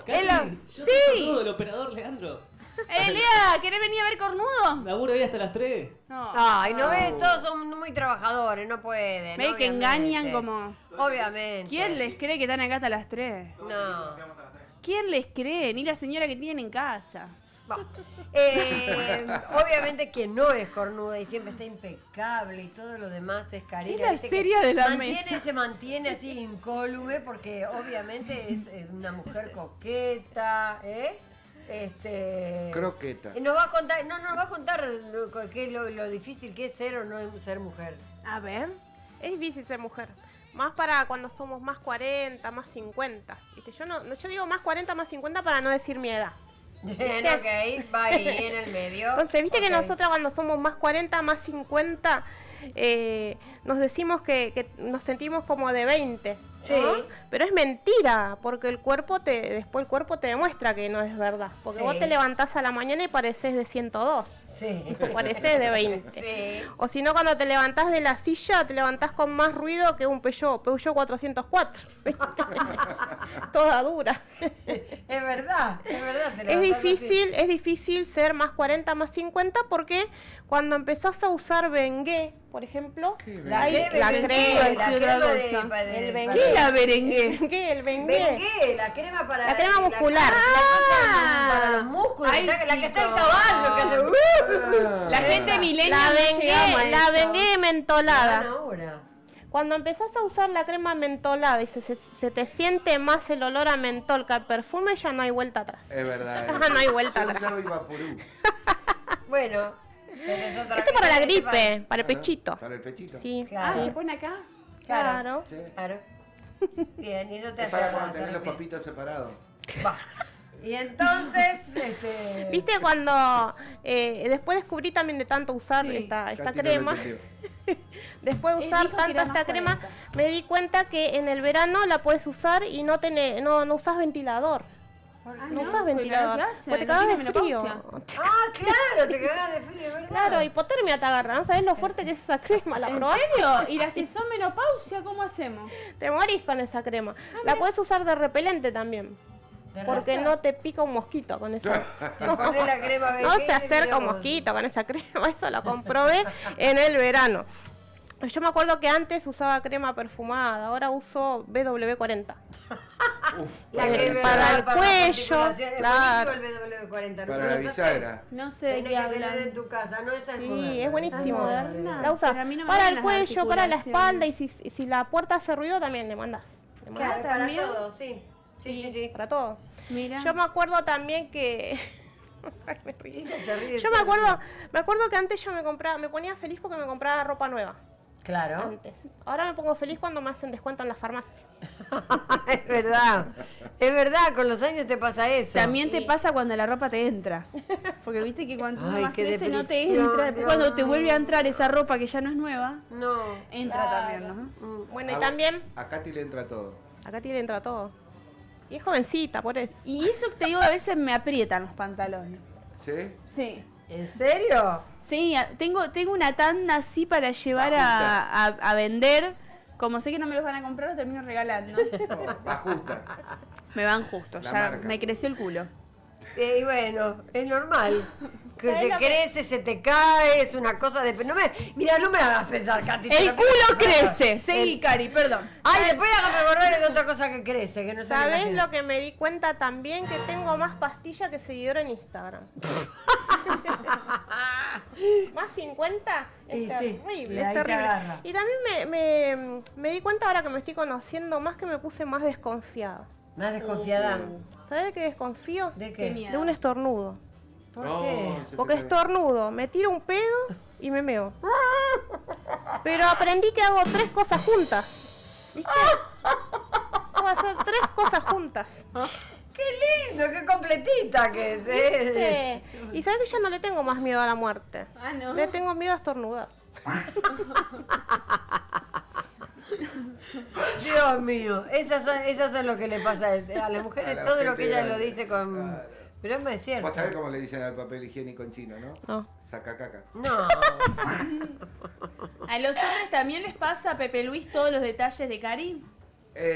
Cati, yo soy cornudo, el operador Leandro. Lea, ¿querés venir a ver cornudo? Laburo hoy hasta las 3. No. Ay, ¿no ves? Todos son muy trabajadores, no pueden. ¿Ves que engañan como...? Obviamente. ¿Quién les cree que están acá hasta las 3? No. ¿Quién les cree? Ni la señora que tienen en casa. Va. Obviamente que no es cornuda y siempre está impecable y todo lo demás es Karina. Es la ¿viste? Que seria de la mesa. Se mantiene así incólume porque obviamente es una mujer coqueta, ¿eh? Croqueta. Nos va a contar, nos va a contar qué es lo difícil que es ser o no ser mujer. A ver. Es difícil ser mujer. Más para cuando somos más 40, más 50. ¿Viste? Yo digo más 40, más 50 para no decir mi edad. Bien, ok, va ahí en el medio. Entonces, viste que Ok. nosotras cuando somos más 40, más 50, nos decimos que nos sentimos como de 20. ¿no? Sí. Pero es mentira, porque después el cuerpo te demuestra que no es verdad. Porque Sí. vos te levantás a la mañana y pareces de 102. Sí. Pareces de 20. Sí. O si no, cuando te levantás de la silla, te levantás con más ruido que un Peugeot 404. Toda dura. Es verdad, te Es levantás así. difícil ser más 40, más 50 porque cuando empezás a usar Bengué, por ejemplo, La hay crema, la el crema, la otra crema cosa. El Bengué. ¿Qué es la berengué? el Bengué. Bengué, la crema para... La crema muscular. para los músculos, Ay, la que está el chicos. caballo, que hace... La gente milenial La no llegamos a Bengué, la eso. Bengué mentolada. ahora. Cuando empezás a usar la crema mentolada y se te siente más el olor a mentol que al perfume, ya no hay vuelta atrás. Es verdad. Ah, no hay vuelta Yo atrás. usaba Vaporú. Bueno, tenés otra Eso para la que- gripe, para el pechito. Para el pechito. Sí, Claro. Ah, ¿se pone acá? claro. Sí. Claro. Bien, y eso te Es hace para cuando hacer tenés los pipí. papitos separados. Va. Y entonces, ¿Viste cuando después descubrí también de tanto usar Sí. esta Katy no lo crema? entendió. Después de usar dijo que tanto era más esta crema, 40. me di cuenta que en el verano la puedes usar y no usas ventilador. No usas porque ventilador. claro, ¿qué hace? Porque te ¿No cagas tiene de frío. menopausia? ah, claro, te cagas de frío, ¿verdad? Claro, hipotermia te agarra. ¿No sabes lo fuerte que es esa crema? ¿La ¿En probaste? serio? ¿Y las que son menopausia, cómo hacemos? Te morís con esa crema. La puedes usar de repelente también. Porque no te pica un mosquito con esa. Te pones la crema No Bengué, se acerca un digamos. mosquito con esa crema, eso lo comprobé en el verano. Yo me acuerdo que antes usaba crema perfumada, ahora uso BW40. La crema para el las cuello, articulaciones. claro. Es buenísimo el BW40. Para la bisagra. No sé de Tenés qué que tener hablan. en tu casa, no esa es Sí, moderna. es buenísimo. moderna. La usas Pero a mí no me para gustan el las cuello, para la espalda articulaciones. y si la puerta hace ruido también le mandas. Claro, para ¿También? todo, sí. Sí. Para todo. Mira. Yo me acuerdo también que... Ay, me río. Ella se ríe Yo me sola. acuerdo que antes yo me ponía feliz porque me compraba ropa nueva. Claro. Antes. Ahora me pongo feliz cuando me hacen descuento en la farmacia. Es verdad, con los años te pasa eso. También te pasa cuando la ropa te entra. Porque viste que cuando uno Ay, más qué crece no te depresión, entra. Después cuando te Dios vuelve a mío. entrar esa ropa que ya no es nueva, No. entra también, ¿no? Bueno, y también A Katy le entra todo. acá tiene entra todo. Y es jovencita, por eso. Y eso que te digo, a veces me aprietan los pantalones. ¿Sí? Sí. ¿En serio? Sí, tengo una tanda así para llevar a vender. Como sé que no me los van a comprar, los termino regalando. Va justa. Me van justo, La ya marca. me creció el culo. Y bueno, es normal. Que ¿Sabes se lo que- crece, se te cae, es una cosa de... Mira, no me hagas pensar, Katy. te El lo- culo crece. Seguí, Cari, perdón. Ay, después déjame acordar de otra cosa que crece, que no sé qué ¿Sabés imagino. lo que me di cuenta también? Que tengo más pastilla que seguidor en Instagram. ¿Más 50? Es Y sí, terrible, y es ahí te terrible. agarra. Y también me di cuenta ahora que me estoy conociendo más que me puse más desconfiada. ¿Más desconfiada? ¿Sabés de qué desconfío? ¿De Qué qué? miedo. De un estornudo. ¿Por No, qué? se te Porque cae. estornudo, me tiro un pedo y me meo. Pero aprendí que hago 3 cosas juntas. ¿Viste? Puedo hacer 3 cosas juntas. ¡Qué lindo! ¡Qué completita que es! ¿Viste? Y sabes que ya no le tengo más miedo a la muerte. Ah, ¿no? Le tengo miedo a estornudar. Dios mío, esas son lo que le pasa a las mujeres, A la todo lo gente que ella grande. lo dice con Pero es cierto. Vos sabés cómo le dicen al papel higiénico en chino, ¿no? No. Sacacaca. No. ¿A los hombres también les pasa a Pepe Luis todos los detalles de Cari?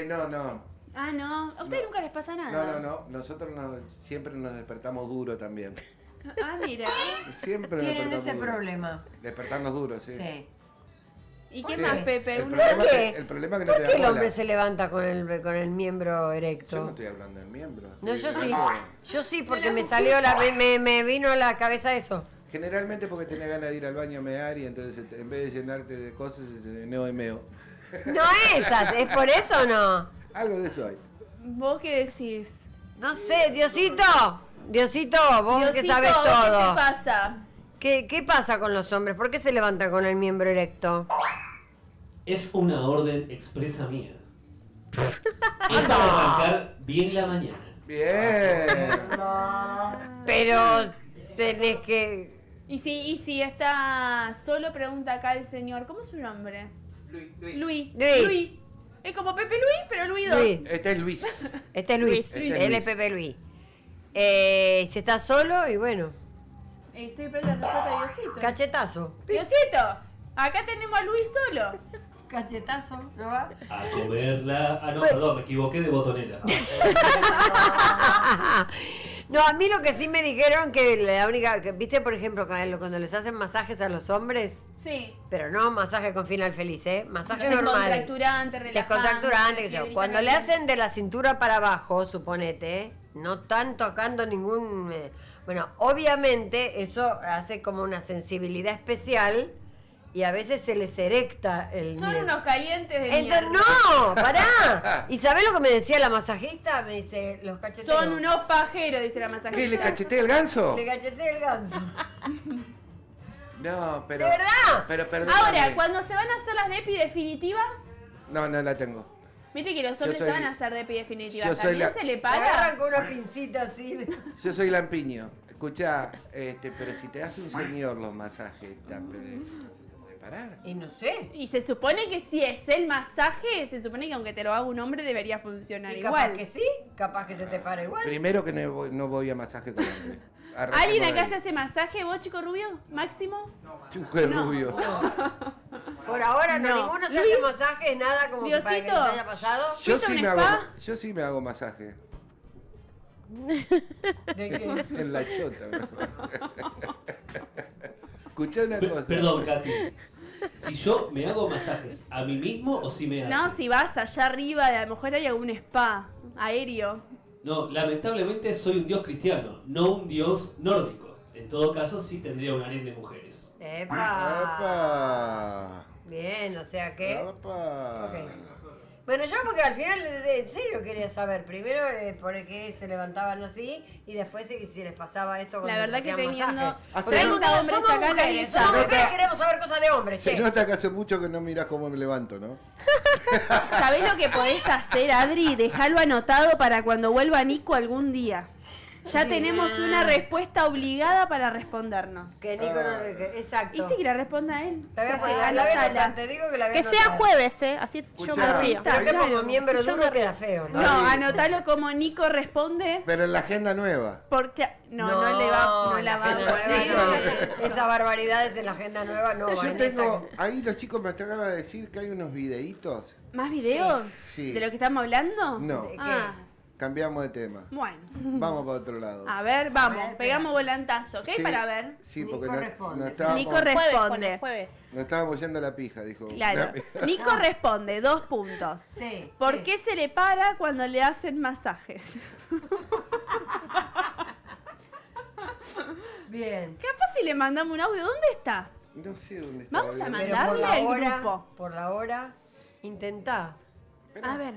No. Ah, no. ¿A ustedes nunca les pasa nada? No. Nosotros siempre nos despertamos duro también. Ah, mira. Siempre nos Tienen despertamos ese duro. problema. Despertarnos duros, sí. Sí. ¿Y qué Sí, más, Pepe? El Uno- problema, ¿Por qué? el problema es que no ¿Por te qué da el bola. hombre se levanta con el miembro erecto? Yo no estoy hablando del miembro. No, estoy yo sí. hablando- Yo sí, porque me salió me vino a la cabeza eso. Generalmente porque tenés ganas de ir al baño a mear y entonces en vez de llenarte de cosas, neo y meo. No esas, ¿es por eso o no? Algo de eso hay. ¿Vos qué decís? No sé, Diosito. Diosito, vos que Diosito, sabes ¿qué te todo. pasa? ¿Qué pasa con los hombres? ¿Por qué se levantan con el miembro erecto? Es una orden expresa mía. Es para arrancar bien la mañana. Bien. Pero tenés que... Y si está solo, pregunta acá el señor, ¿cómo es su nombre? Luis. Luis. Es como Pepe Luis, pero Luis 2. Luis. Este es Luis. Este es Luis. Luis. Él es Pepe Luis. Si está solo, y bueno. Estoy esperando la respuesta de Diosito. Cachetazo. Diosito, acá tenemos a Luis solo. Cachetazo, ¿no va? A comerla. Ah, no, perdón, me equivoqué de botonera. No, a mí lo que sí me dijeron que la única, que, viste por ejemplo cuando les hacen masajes a los hombres, Sí. pero no masaje con final feliz, masaje normal. Descontracturante, relajante. Descontracturante, que yo. piedrita Cuando le caliente. hacen de la cintura para abajo, suponete, no están tocando ningún... bueno, obviamente eso hace como una sensibilidad especial y a veces se les erecta el Son miembro. unos calientes de mierda. ¡No! ¡Pará! ¿Y sabés lo que me decía la masajista? Me dice, los cacheteros. Son unos pajeros, dice la masajista. ¿Qué? ¿Le cachetea el ganso? Le cacheteé el ganso. No, pero. ¿De verdad? Pero perdóname. Ahora, cuando se van a hacer las DEPI definitivas, No la tengo. viste que los hombres soy- se van a hacer DEPI definitivas. yo soy ¿También la- se le Le agarran para? con una pincita así. Yo soy lampiño. Escuchá, pero si te hace un señor los masajes, ¿se puede parar? Y no sé. Y se supone que si es el masaje, se supone que aunque te lo haga un hombre debería funcionar Y igual. capaz que sí, capaz que se te para igual. Primero que no voy a masaje con hombre. Arranquemos ¿Alguien de acá ahí. se hace masaje, vos, chico rubio? ¿Máximo? Chuje No. rubio. Por ahora no, No. ninguno se Luis, hace masaje, nada como que para que les Diosito. haya pasado. Yo ¿Fuiste a sí, un me spa? hago, yo sí me hago masaje. ¿De qué? En la chota. Escuchá una cosa. Perdón, Katy. Si yo me hago masajes a mí mismo o si me hacen. No, si vas allá arriba, a lo mejor hay algún spa aéreo. No, lamentablemente soy un dios cristiano, no un dios nórdico. En todo caso, sí tendría un harén de mujeres. ¡Epa! ¡Epa! Bien, o sea que... ¡Epa! Ok. Bueno, yo porque al final en serio quería saber. Primero por qué se levantaban así y después si les pasaba esto con La verdad que teniendo Hace- 30 hombres somos acá, mujeres, la somos nota- mujeres, queremos saber cosas de hombres, Se che. nota que hace mucho que no mirás cómo me levanto, ¿no? ¿Sabés lo que podés hacer, Adri? Dejalo anotado para cuando vuelva Nico algún día. Ya tenemos una respuesta obligada para respondernos. Que Nico exacto. Y sí, que la responda él. La voy a Ya poner, te- la voy a anotala. anotar, te digo que la voy a Que sea anotar. jueves, así yo Escuchá, me río. Pero que como Claro, miembro si yo duro me queda feo, ¿no? No, Adri. anotalo como Nico responde, Pero en la agenda nueva. porque no le va, no la va a agenda poner. nueva no. Esa barbaridad es en la agenda nueva, no. Yo en tengo, ahí los chicos me acaban de decir que hay unos videitos. ¿Más videos? Sí. ¿De lo que estamos hablando? No, ¿De qué? Ah, cambiamos de tema. bueno. Vamos para otro lado. A ver, vamos, A ver, pegamos volantazo. ¿Qué hay Sí, para ver? Sí, Nico porque responde. no estábamos, Nico Jueves, responde. jueves. nos estábamos yendo a la pija, dijo. Claro. Nico responde, 2 puntos. Sí. ¿Por sí. qué se le para cuando le hacen masajes? Bien. Capaz si le mandamos un audio, ¿dónde está? No sé dónde está. Vamos a bien. Pero mandarle al grupo. por la hora, intentá. A ver.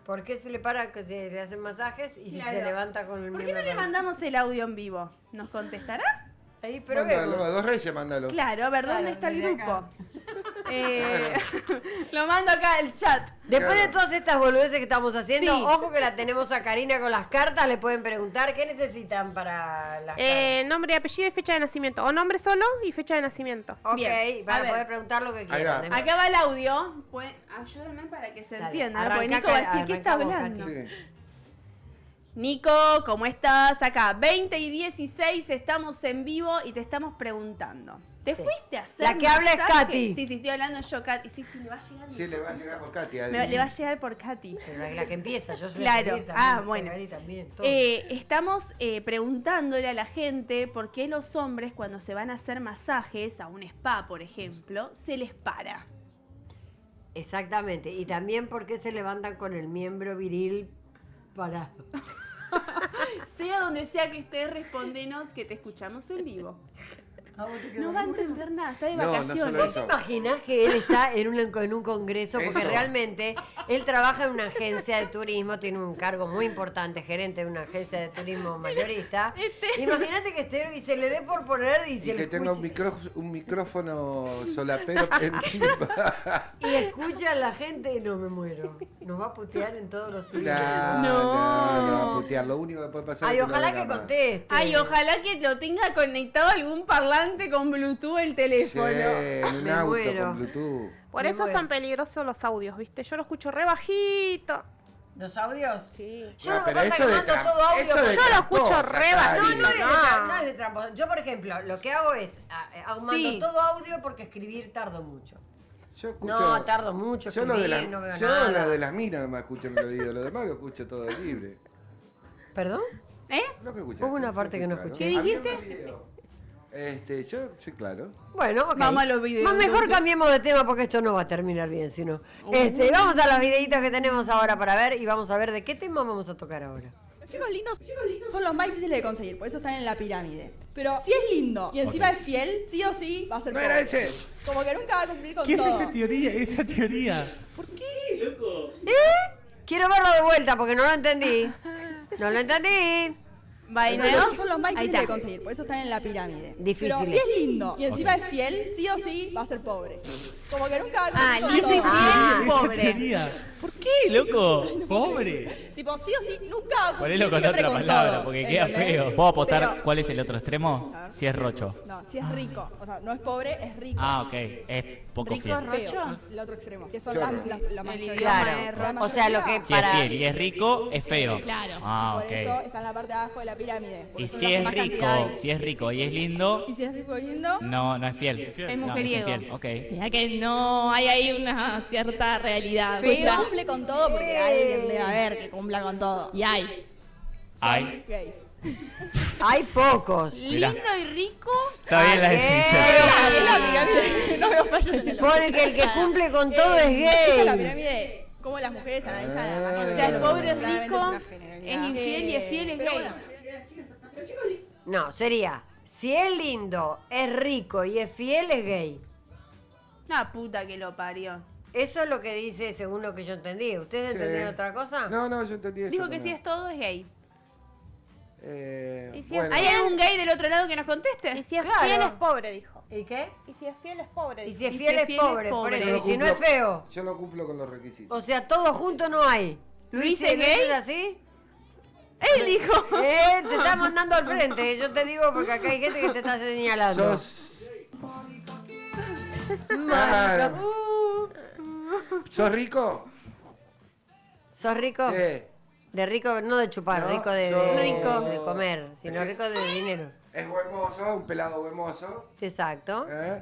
¿Por qué se le para que se le hacen masajes y si Claro. se levanta con el ¿Por qué miembro no le para- mandamos el audio en vivo? ¿Nos contestará? Ahí, pero Mándalo, vemos. a Dos Reyes, mándalo. Claro, a ver, ¿dónde Claro, está el desde grupo? acá. Lo mando acá al chat. Después de Claro. todas estas boludeces que estamos haciendo, Sí. ojo que la tenemos a Karina con las cartas, le pueden preguntar qué necesitan para las cartas. Nombre, apellido y fecha de nacimiento. O nombre solo y fecha de nacimiento. Ok, bien, a van a ver. poder preguntar lo que Ahí quieran. va. ¿eh? Acá va el audio. Pues, ayúdame para que se Dale, entienda, ¿no? Porque arranca, Nico va a decir, ¿qué está arrancamos, hablando? Sí. Nico, ¿cómo estás? Acá, 20 y 16, estamos en vivo y te estamos preguntando. ¿Te fuiste a hacer La que habla es masaje? Katy. Sí, estoy hablando yo, Katy. Sí, le va a llegar. Sí, le va a llegar por Katy. Le va a llegar por Katy. Pero la que empieza, yo soy Claro. también, Bueno. También, todo. Estamos preguntándole a la gente por qué los hombres cuando se van a hacer masajes a un spa, por ejemplo, se les para. Exactamente. Y también por qué se levantan con el miembro viril parado. Sea donde sea que estés, respondenos que te escuchamos en vivo. No va a entender nada, está de No, no vacaciones. solo ¿Vos te imaginas que él está en un congreso? Porque Eso. realmente él trabaja en una agencia de turismo, tiene un cargo muy importante, gerente de una agencia de turismo mayorista. Imagínate que esté y se le dé por poner y Y se le que tenga un micrófono solapero encima. y escucha a la gente y no me muero. Nos va a putear en todos los sitios. No va a putear. Lo único que puede pasar Ay, es que no ojalá venga que más. conteste. Ay, ojalá que lo tenga conectado a algún parlante con Bluetooth el Sí, teléfono. en un Me auto muero. con Bluetooth. Por Me eso muero. son peligrosos los audios, ¿viste? Yo lo escucho re bajito. ¿Los audios? Sí. Yo No, lo que pero pasa es eso que de mando tram- todo audio. eso de pero- Yo lo escucho tramposa, re Cari. bajito. No es de No. no es de tramposo. Yo, por ejemplo, lo que hago es mando Sí. todo audio porque escribir tardo mucho. Yo escucho, No, tardo mucho yo lo de escribir, la- no veo yo nada. lo de las minas no me escucho en el oído, lo demás lo escucho todo libre. ¿Perdón? ¿Eh? Lo que escuchaste, Hubo una parte que no claro. escuché. ¿Qué Había dijiste? un video. Yo, sí, claro. Bueno, ok. Vamos a los videos. Más mejor cambiemos de tema porque esto no va a terminar bien, sino. Vamos a los videitos que tenemos ahora para ver y vamos a ver de qué tema vamos a tocar ahora. Chicos lindos son los más difíciles de conseguir, por eso están en la pirámide. Pero si es lindo y encima es fiel, sí o sí va a ser No pobre. era ese. Como que nunca va a cumplir con ¿Qué es todo. esa teoría? Quiero verlo de vuelta porque no lo entendí. No lo entendí. Va de Chicos nuevo. lindos son los más Ahí difíciles de está. conseguir, por eso están en la pirámide. Difíciles. Pero si es lindo y encima es fiel, sí o sí va a ser pobre. Como que nunca va a cumplir con lindo y todo. fiel, pobre. ¿Por qué, loco? Pobre. Tipo, sí o sí, nunca va a cumplir Ponelo con siempre otra con palabra, todo, porque queda ¿entendés? feo. ¿Puedo apostar Pero- cuál es el otro extremo? Si es rocho. No, si es rico. O sea, no es pobre, es rico. Ah, ok. Es poco Rico, fiel. rocho. Feo, el otro extremo. Que son Chorro. la mayoría. Claro. O sea, lo que Si es para. fiel y es rico, es feo. Claro. Ah, Por eso ok. está en la parte de abajo de la pirámide. porque Y son si las es más rico, cantidades. si es rico y es lindo, Y si es rico y lindo, no es fiel. Es No, mujeriego. infiel. Ok. Ya que no hay ahí una cierta realidad. pues Feo. cumple con todo porque alguien debe haber que cumpla con todo. Y hay. Ay, Gays. Hay pocos. Mirá. Lindo y rico. está bien la ¿Qué? definición. La pirámide, no veo fallo en el Pone que el que cumple con todo es La gay. pirámide, cómo las mujeres analizan a la Ah. mayoría O sea, de el los pobre es hombres, rico, claramente es una generalidad. infiel y es fiel, es Pero gay. bueno, No, sería. Si es lindo, es rico y es fiel, es gay. Una puta que lo parió. Eso es lo que dice según lo que yo entendí. ¿Ustedes Sí. entendieron otra cosa? No, yo entendí eso. Dijo que si también. es todo, es gay. ¿Y si Bueno, ¿Hay algún gay del otro lado que nos conteste? Y si es Claro. fiel es pobre, dijo. ¿Y qué? Y si es fiel es pobre. Y dijo. si es Y fiel, es pobre, por pobre. eso. yo Y si no es cumplo- feo. Yo no cumplo con los requisitos. O sea, todo junto no hay. ¿Luis es ¿no gay? es así? Él dijo. Te está mandando al frente. Yo te digo porque acá hay gente que te está señalando. Claro. ¿Sos rico? ¿Sos rico? Sí. De rico, no de chupar, No, rico de, sos- Rico. de comer, sino rico de dinero. Es huemoso, un pelado huemoso. Exacto. ¿Eh?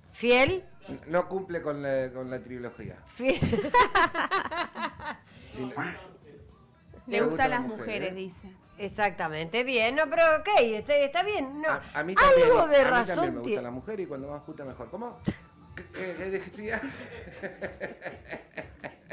Fiel. No cumple con la trilogía. Fiel. Sí, Le gustan las mujeres, ¿eh? dice. Exactamente, bien. No, pero ok, está bien. No. A mí también, Algo de a mí razón también me tiene. gusta la mujer y cuando más justa mejor. ¿Cómo? ¿Qué decía?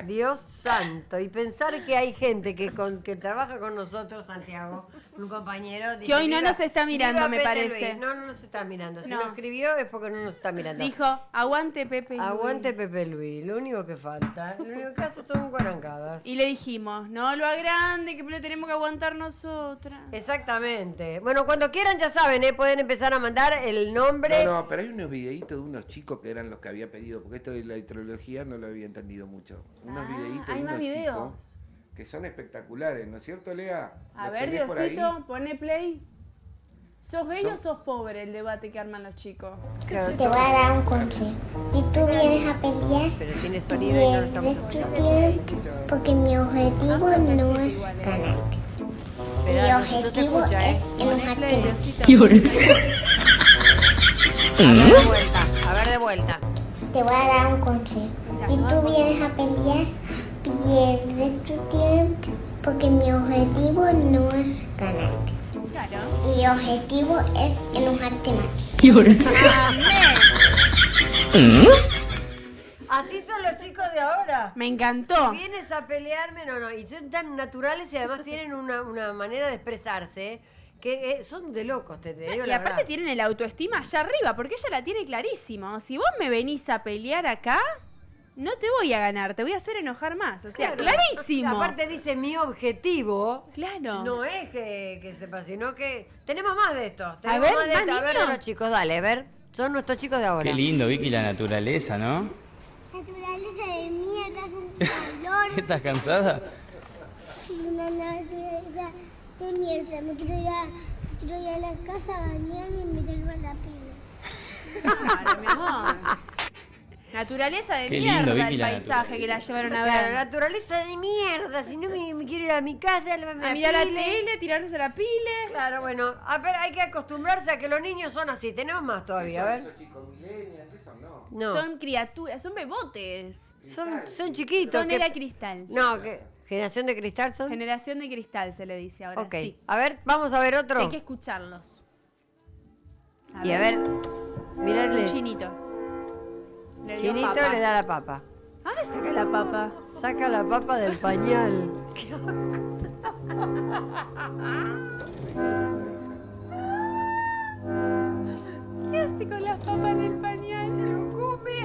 Dios santo. Y pensar que hay gente que trabaja con nosotros, Santiago, un compañero. Que hoy no viva- nos está mirando, viva me Pepe parece. Luis. No nos está mirando. Si No. lo escribió es porque no nos está mirando. Dijo, aguante Pepe. Luis. Aguante Pepe Luis. Lo único que falta. Lo único que hace son guarangadas. Y le dijimos, no lo agrande, que lo tenemos que aguantar nosotras. Exactamente. Bueno, cuando quieran ya saben, pueden empezar a mandar el nombre. No, pero hay unos videitos de unos chicos que eran los que había pedido, porque esto de la trilogía no lo había entendido mucho. Unos videitos de hay unos más videos. chicos que son espectaculares, ¿no es cierto, Lea? A ¿Los ver, tenés por ahí? Diosito, pone play. ¿Sos gay o sos pobre el debate que arman los chicos? Claro, Te voy a dar un consejo. Si tú vienes a pelear, Pero tiene sonido y no lo estamos pierdes tu escuchando. tiempo, porque mi objetivo no es ganarte. Mi no se objetivo escucha, es enojarte más. A ver, de vuelta. Te voy a dar un consejo. Si tú vienes a pelear, pierdes tu tiempo porque mi objetivo no es ganarte. Mi objetivo es enojarte más. Así son los chicos de ahora. Me encantó. Si vienes a pelearme, no. Y son tan naturales y además tienen una manera de expresarse que son de locos, te digo Y la aparte verdad. tienen el autoestima allá arriba, porque ella la tiene clarísimo. Si vos me venís a pelear acá, no te voy a ganar, te voy a hacer enojar más. O sea, Claro. clarísimo. Aparte dice mi objetivo. Claro. No es que sepa, sino que tenemos más de esto. A Tenemos ver, más de ¿más esto. A ver, niños? los chicos, dale, a ver. Son nuestros chicos de ahora. Qué lindo, Vicky, la naturaleza, ¿no? Naturaleza de mierda, es un calor. ¿Estás cansada? Una naturaleza de mierda. Me quiero ir a la casa a bañarme y meterme a la pila. Claro, mi amor. Naturaleza de Qué mierda lindo, Vicky, el la paisaje que la llevaron a Claro, ver. naturaleza de mierda. Si no me quiero ir a mi casa, A mirar la tele, tirarse a la pile. Claro, bueno, a ver, hay que acostumbrarse a que los niños son así. Tenemos más todavía, a ver. Esos chicos millennials, esos no. No. Son criaturas, son bebotes. Son chiquitos. Son que- era cristal. No, que generación de cristal son. Generación de cristal se le dice ahora. Ok. Sí. A ver, vamos a ver otro. Hay que escucharlos. Y a ver, mirarle. Un chinito. Le dio Chinito papa. le da la papa. ¿A dónde saca la papa? Saca la papa del pañal. ¿Qué hace con las papas en el pañal? Se lo come.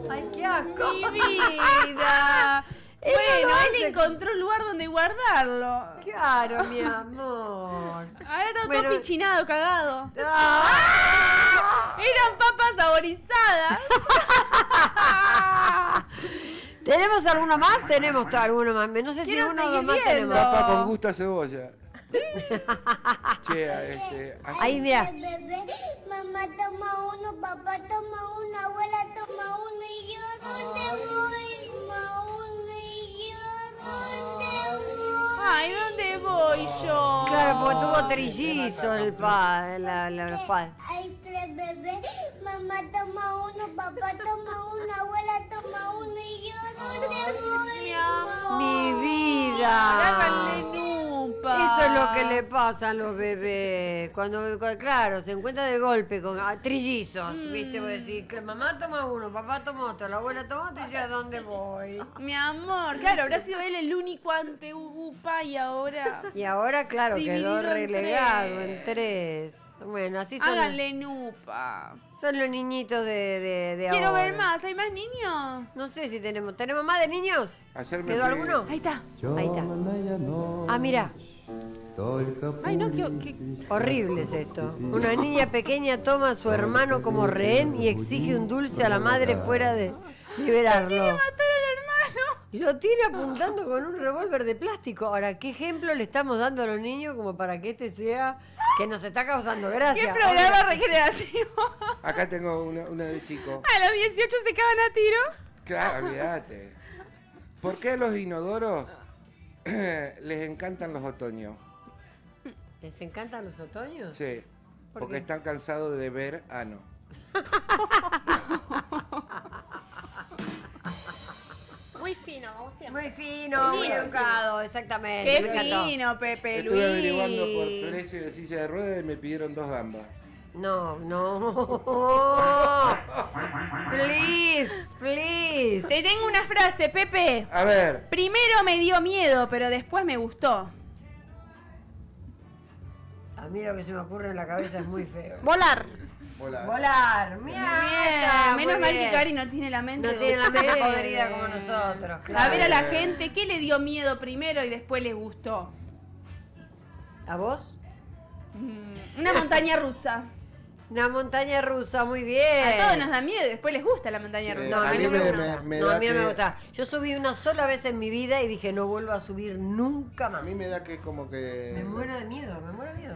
Ay, qué asco. ¡Mi vida! Él no Bueno, lo él hace. encontró un lugar donde guardarlo. Claro, mi amor. Ahora está Bueno. todo pichinado, cagado. ¡Ah! Eran papas saborizadas. ¿Tenemos alguno más? Tenemos alguno más. No sé si Quiero uno o dos seguir más viendo. tenemos. Papa con gusto a cebolla. Che, así- Ahí, mira. Bebé, mamá toma uno, papá toma uno, abuela toma uno y yo ¿dónde voy? Toma uno y yo ¿dónde voy? Ay, ¿dónde voy yo? Claro, porque tuvo trillizo el padre, los padres. Hay tres bebés, mamá toma uno, papá toma uno, abuela toma uno y yo ¿dónde voy? Mi amor. Mi vida. Háganle nupa. Eso es lo que le pasa a los bebés. Claro, se encuentra de golpe con trillizos, ¿viste? Vos decís, que mamá toma uno, papá toma otro, la abuela toma otro y yo, ¿a dónde voy? Mi amor, claro, habrá sido él el único ante UPA y ahora. Y ahora, claro, Dividido quedó en relegado tres. en 3. Bueno, así son, Háganle nupa. son los niñitos de Quiero ahora. ver más, ¿hay más niños? No sé si tenemos. ¿Tenemos más de niños? Ayer me ¿Quedó fui- alguno? Ahí está. Ahí está. Ah, mira. Ay, no, qué. Horrible es esto. Una niña pequeña toma a su hermano como rehén y exige un dulce a la madre fuera de liberarlo. Matar al hermano. Y lo tiene apuntando con un revólver de plástico. Ahora, ¿qué ejemplo le estamos dando a los niños como para que este sea que nos está causando gracia? ¿Qué programa recreativo? Acá tengo una de chico. A los 18 se cagan a tiro. Claro, olvídate. ¿Por qué a los inodoros les encantan los otoños? ¿Les encantan los otoños? Sí, ¿Por porque qué? están cansados de ver ano. Muy fino, como siempre. Muy fino, muy educado, exactamente. Qué me encantó. fino, Pepe Luis. Estuve averiguando por precio de silla de ruedas y me pidieron 2 gambas. No, no. Please, please. Te tengo una frase, Pepe. A ver, Primero me dio miedo, pero después me gustó. A mí lo que se me ocurre en la cabeza es muy feo. Volar. volar. Volar. Bien. Mira, Menos muy mal bien. que Cari no tiene la mente No de tiene la mente ustedes. podrida como nosotros. A Claro. ver a la gente, ¿qué le dio miedo primero y después les gustó? ¿A vos? Una montaña rusa. Una montaña rusa, muy bien. A todos nos da miedo y después les gusta la montaña Sí, rusa. No, a mí no me gusta. me No, a da mí no me que- gusta. Yo subí una sola vez en mi vida y dije no vuelvo a subir nunca A más. mí me da que como que... Me muero de miedo, me muero de miedo.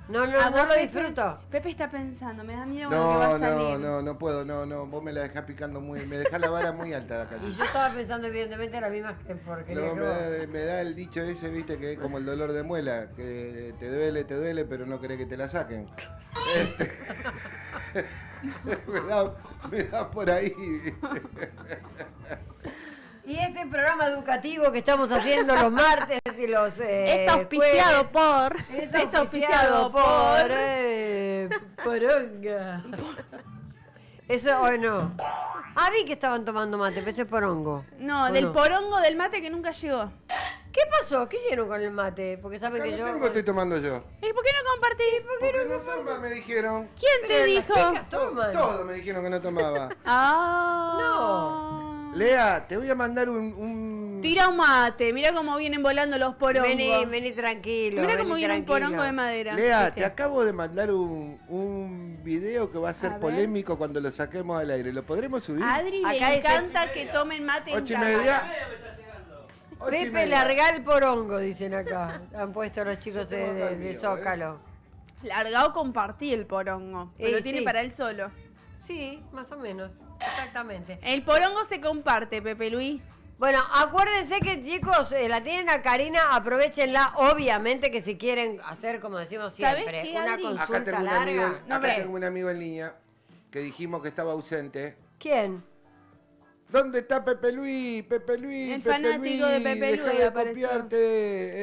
No ¿A vos, lo Pepe? disfruto. Pepe está pensando, me da miedo con lo que va a salir. No puedo, no, vos me la dejás picando me dejás la vara muy alta de acá. Y yo estaba pensando evidentemente la misma porquería No, que vos. me da el dicho ese, viste, que es como el dolor de muela, que te duele, pero no querés que te la saquen. Me da por ahí. Y este programa educativo que estamos haciendo los martes y los Es auspiciado jueves, es auspiciado por poronga. Eso hoy no. Ah, vi que estaban tomando mate, pensé porongo. No, ¿O del no? porongo del mate que nunca llegó. ¿Qué pasó? ¿Qué hicieron con el mate? Porque saben que yo... Estoy tomando yo. ¿Y por qué no compartís? Porque no toma, me dijeron. ¿Quién te Pero las dijo? chicas toman. Todo me dijeron que no tomaba. Ah. Lea, te voy a mandar un... Tira un mate, mira cómo vienen volando los porongos. Vení tranquilo. Mira vení cómo viene un tranquilo. porongo de madera. Lea, ¿Viste? te acabo de mandar un video que va a ser ver. polémico cuando lo saquemos al aire. ¿Lo podremos subir? A Adri Acá le dice- encanta que tomen mate en 8:30. cámara. 8:30. Pepe, larga el porongo, dicen acá. Han puesto los chicos de Zócalo. Larga o compartí el porongo. Pero lo tiene sí. para él solo. Sí, más o menos. Exactamente. El porongo se comparte, Pepe Luis. Bueno, acuérdense que chicos, la tienen a Karina, aprovechenla, obviamente que si quieren hacer, como decimos ¿Sabés siempre, qué, una Adri? consulta Acá tengo un larga. amigo, No, acá ve. tengo un amigo en línea que dijimos que estaba ausente. ¿Quién? ¿Dónde está Pepe Luis? Pepe Luis, El Pepe fanático de Pepe deja Luis de apareció. copiarte.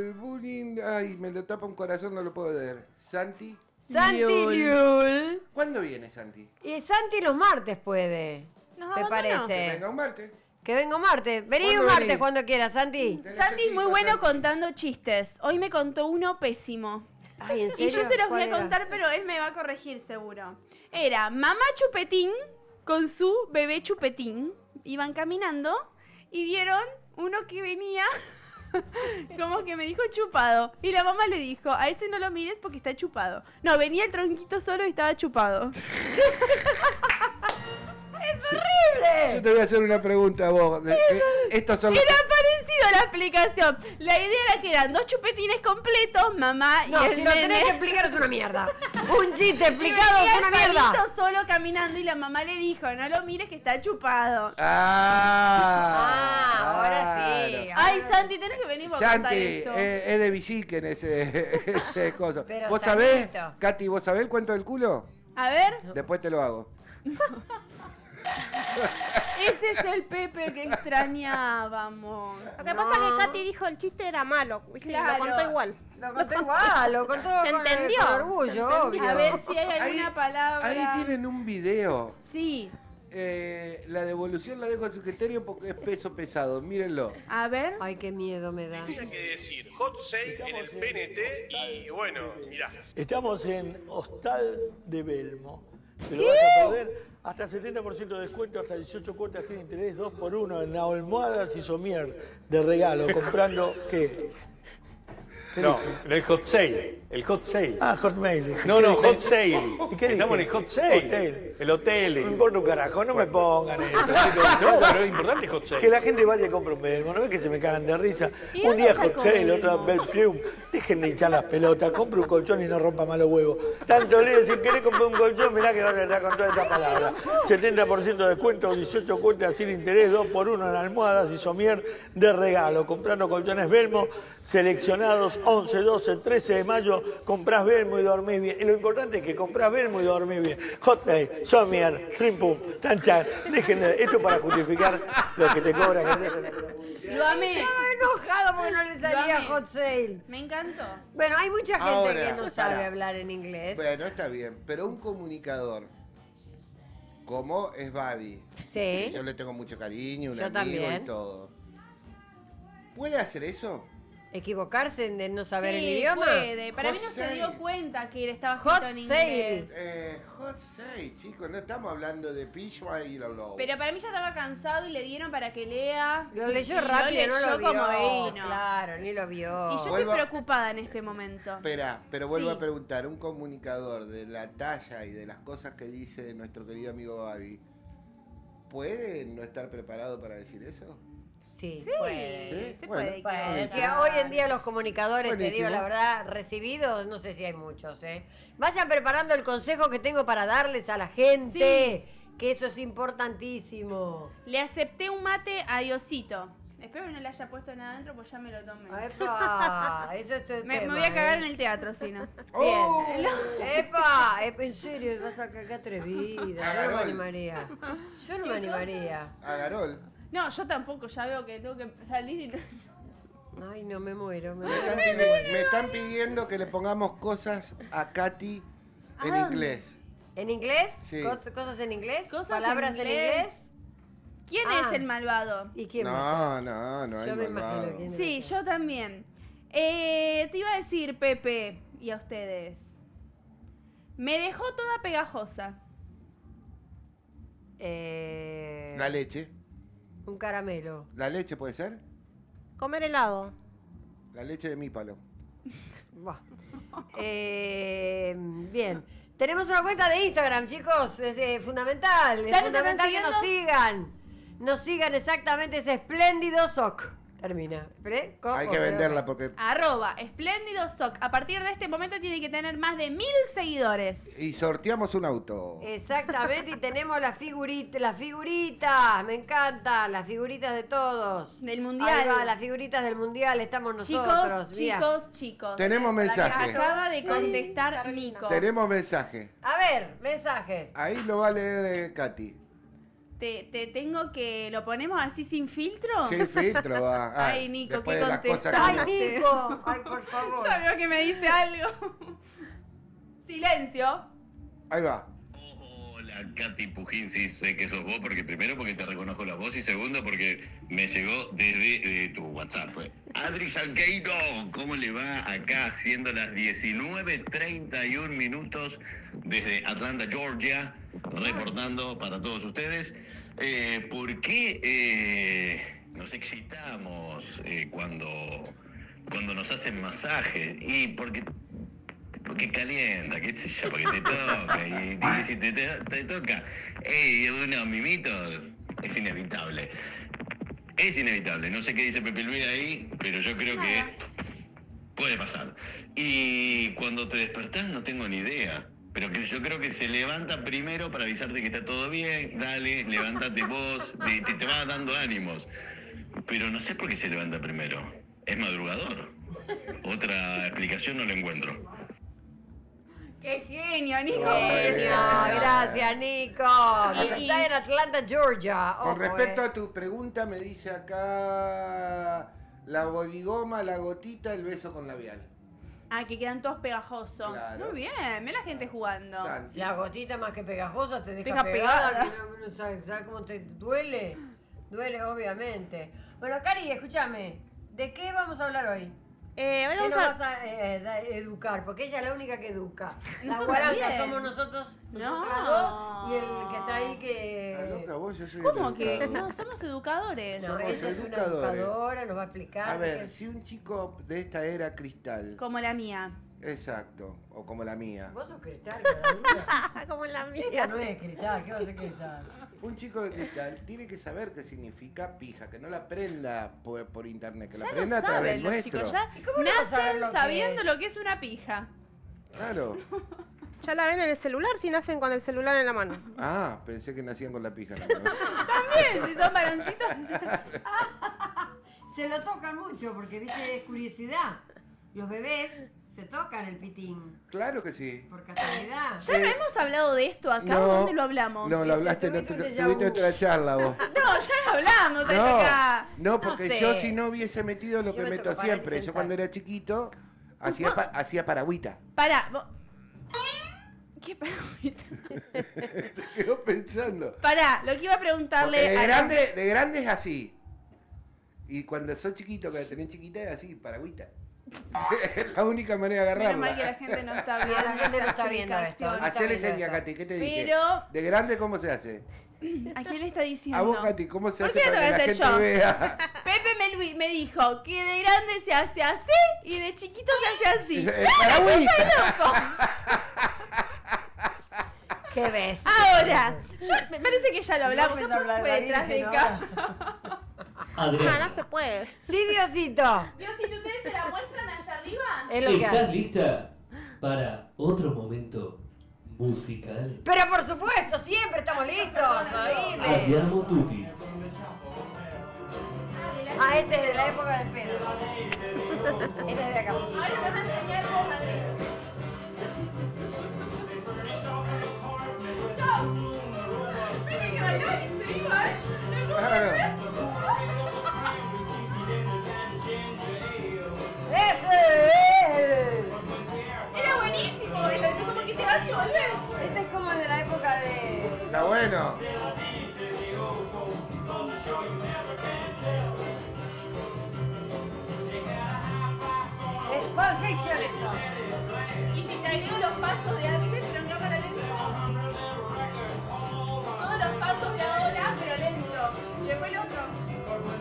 El bullying, ay, me lo tapa un corazón, no lo puedo leer. Santi, Santi Liul. ¿cuándo viene Santi? Y Santi los martes puede, Nos me abandonó. Que parece. venga un martes. Que venga un martes. Vení ¿Cuándo un martes venís? cuando quieras, Santi. Te Santi es muy necesito, bueno Santi. contando chistes. Hoy me contó uno pésimo. Ay, ¿en Y serio? yo se los voy ¿Cuál a era? contar, pero él me va a corregir seguro. Era mamá Chupetín con su bebé Chupetín. Iban caminando y vieron uno que venía como que me dijo chupado. Y la mamá le dijo, a ese no lo mires porque está chupado. No, venía el tronquito solo y estaba chupado. ¡Es horrible! Yo te voy a hacer una pregunta a vos. Estos son los... Era parecido a la explicación. La idea era que eran dos chupetines completos, mamá No, y el si lo tenés nene. que explicar es una mierda. Un chiste explicado Venía es una el mierda. palito solo caminando y la mamá le dijo, no lo mires que está chupado. Ahora sí. claro. Ay, Santi, tenés que venir por contar Santi, esto. es de Visiken ese coso. Pero ¿Vos sabés, Sanito. Katy, vos sabés el cuento del culo? A ver, Después te lo hago. ese es el Pepe que extrañábamos. Lo que pasa es que Katy dijo el chiste era malo. ¿Viste? Claro. Lo contó igual. Lo contó igual, lo contó ¿Se con, entendió? con orgullo, obvio. A ver si hay alguna Ahí- palabra. Ahí tienen un video. Sí, La devolución la dejo a su criterio porque es peso pesado. Mírenlo. a ver. Ay, qué miedo me da. Tenía que decir hot sale en el PNT y bueno, mirá. Estamos en Hostal de Belmo. Pero vas a perder hasta 70% de descuento, hasta 18 cuotas sin interés, 2x1 en almohadas y somier de regalo, comprando ¿qué? ¿Qué No, dije? en el hot sale. El hot sale. Ah, Hotmail. dije. No, ¿Qué no, dije? hot sale. ¿Y qué Estamos en dije? el hot sale. Hotel. El hotel. No importa un carajo, no me pongan esto. No, pero es importante hot sale. Que la gente vaya y compre un Belmo, ¿no ves que se me cagan de risa? ¿Y Un dónde día sacó Hot Sale, Belmo? otra Belplum. Dejen de hinchar las pelotas, compre un colchón y no rompa malos huevos. Tanto leo, si querés comprar un colchón, mirá que vas a estar con toda esta palabra. 70% de descuento, 18 cuotas sin interés, 2x1 en almohadas y somier de regalo. Comprando colchones Belmo, seleccionados 11, 12, 13 de mayo, comprás Belmo y dormís bien. Y lo importante es que comprás Belmo y dormís bien. Hot Sale, somier, rimpum, tanchan. Dejen de... Esto para justificar lo que te cobran. Lo amé. Estaba enojado porque no le salía amé. hot sale. Me encantó. Bueno, hay mucha gente Ahora, que no sabe pará. hablar en inglés. Bueno, está bien, pero un comunicador como es Babi, Sí. yo le tengo mucho cariño, un Yo amigo también. y todo. ¿Puede hacer eso? Equivocarse de no saber Sí, el idioma. puede. Para mí no Hot se sale. dio cuenta que él estaba Hot escrito en sale. inglés. Hot Sale, chicos, no estamos hablando de Pishwa y lo. Pero para mí ya estaba cansado y le dieron para que lea. Lo leyó Y rápido, no lo leyó vio. como vino. Claro, ni lo vio. Y yo Vuelvo a- estoy preocupada en este momento. Espera, pero vuelvo Sí. a preguntar, un comunicador de la talla y de las cosas que dice nuestro querido amigo Babi, ¿puede no estar preparado para decir eso? Sí, Sí, puede. se Bueno, puede Bueno, equivocar. decía, hoy en día los comunicadores, te Buenísimo. digo la verdad, recibidos, no sé si hay muchos, Vayan preparando el consejo que tengo para darles a la gente, que eso es importantísimo. Le acepté un mate a Diosito. Espero que no le haya puesto nada adentro, pues ya me lo tomé. ¡Epa! Eso es el Me tema, voy a cagar en el teatro, si no. Bien. ¡Epa! En serio, vas a cagar atrevida. Yo no me Agarol. animaría. Yo no me animaría. A Garol. No, yo tampoco, ya veo que tengo que salir y... Ay, no, me muero. Me están pidiendo que le pongamos cosas a Katy en Ah. inglés. ¿En inglés? Sí. ¿Cosas en inglés? Cosas ¿Palabras en en inglés. inglés? ¿Quién Ah. es el malvado? ¿Y quién más? No hay Yo me malvado. imagino quién es. Sí, yo también. Te iba a decir, Pepe, y a ustedes. Me dejó toda pegajosa. La leche. Un caramelo. ¿La leche puede ser? Comer helado. La leche de mi palo. Buah. Bien. Tenemos una cuenta de Instagram, chicos. Es fundamental. Es ¿Ya nos están fundamental que nos siguiendo? sigan. Nos sigan exactamente ese espléndido soc. Termina. Hay que venderla porque... @espléndidosoc. A partir de este momento tiene que tener más de 1000 seguidores. Y sorteamos un auto. Exactamente, y tenemos las figuritas, me encantan, las figuritas de todos. Del mundial. Ahí va, las figuritas del mundial, estamos nosotros. Chicos, mirá. chicos. Tenemos mensaje. Acaba de contestar Nico. Tenemos mensaje. A ver, mensaje. Ahí lo va a leer Katy. Te tengo que... ¿Lo ponemos así sin filtro? Sin filtro va. Ay, Nico, después ¿qué de las cosas contestaste? que- Ay, Nico, ay, por favor. Ya veo que me dice algo. Silencio. Ahí va. Hola, Katy Pujín, sí sé que sos vos, porque primero porque te reconozco la voz y segundo porque me llegó desde tu WhatsApp. Adri Salgueiro, ¿cómo le va acá siendo las 19:31 minutos desde Atlanta, Georgia, reportando para todos ustedes? ¿Por qué nos excitamos cuando nos hacen masaje? Y porque calienta, qué sé yo, porque te toca, y si te toca, unos mimitos, es inevitable. Es inevitable, no sé qué dice Pepe Luis ahí, pero yo creo que puede pasar. Y cuando te despertás no tengo ni idea, pero yo creo que se levanta primero para avisarte que está todo bien, dale, levántate vos, te va dando ánimos. Pero no sé por qué se levanta primero, es madrugador. Otra explicación no la encuentro. ¡Qué genio, Nico! Gracias, Nico. Está en Atlanta, Georgia. Con Ojo, respecto a tu pregunta, me dice acá la bodigoma, la gotita, el beso con labial. Ah, que quedan todos pegajosos. Claro. Muy bien, ve la gente jugando. La gotita más que pegajosa te deja Deja pegada. pegada. Que no sabes cómo te duele. Duele, obviamente. Bueno, Cari, escúchame. ¿De qué vamos a hablar hoy? Hoy ¿Qué vamos nos a... vas a educar? Porque ella es la única que educa. Las Nosotros guarancas también. somos nosotros No. dos, y el que está ahí que... Ah, loca, vos, yo soy ¿Cómo el que? educador. No, somos educadores. No, Somos ella es una educadores. educadora, nos va a explicar. A ver, si un chico de esta era cristal, Como la mía. exacto, o como la mía, Vos sos cristal, cada Como la Esta mía. no es cristal, ¿qué va a ser cristal? un chico de cristal tiene que saber qué significa pija, que no la aprenda por internet, que la Ya aprenda lo a través saben los nuestro. chicos, ya cómo no vas a saber nacen lo que sabiendo es? lo que es una pija. Claro. Ya la ven en el celular si nacen con el celular en la mano. Ah, pensé que nacían con la pija. ¿no? También, si son varoncitos. Se lo tocan mucho porque, viste, es curiosidad. Los bebés se tocan el pitín. Claro que sí. Por casualidad. ¿Ya no hemos hablado de esto acá? ¿Dónde lo hablamos? No, lo hablaste, no, tuviste otra charla vos. No, ya lo hablamos No, acá. no, porque No sé. yo si no hubiese metido lo Yo que me meto toco para siempre. Yo sentar. cuando era chiquito hacía paragüita. Pará. ¿Qué paragüita? Te quedó pensando. Pará, lo que iba a preguntarle Porque a la- de grande es así. Y cuando sos chiquito, cuando tenés chiquita es así, paragüita. Es la única manera de Menos mal que la agarrarla. gente no está viendo. La gente no está viendo esto. explicación. Hacele seña, Katy, ¿qué te dije? Pero- De grande, ¿cómo se hace? ¿A quién le está diciendo? A vos, Katy, ¿cómo se ¿Por hace qué para lo que la voy a gente hacer yo? vea? Pepe me dijo que de grande se hace así y de chiquito se hace así. Paragüita. ¡Está loco! ¿Qué ves? Ahora, me parece que ya lo hablamos. Vamos a Capaz hablar fue de la detrás de Virgen acá. Adriana. No se puede. Sí, Diosito. Diosito, ¿ustedes se la muestran allá arriba? Es lo que ¿Estás hay. lista para otro momento musical? Pero por supuesto, siempre estamos listos. Oíme. Andiamo tutti. Ah, este es de la época del pedo. Este es de acá. Ahora me vas a enseñar vos, Andrés. ¡Chao! Miren que bailó y se iba, ¿eh? ¡Ese! Era buenísimo, es como que te vas y volvés. Este es como de la época de... Está bueno. Es Pulp Fiction esto. Y si te agrego los pasos de antes, pero en cámara lento. Todos los pasos de ahora, pero lento. Y después el otro.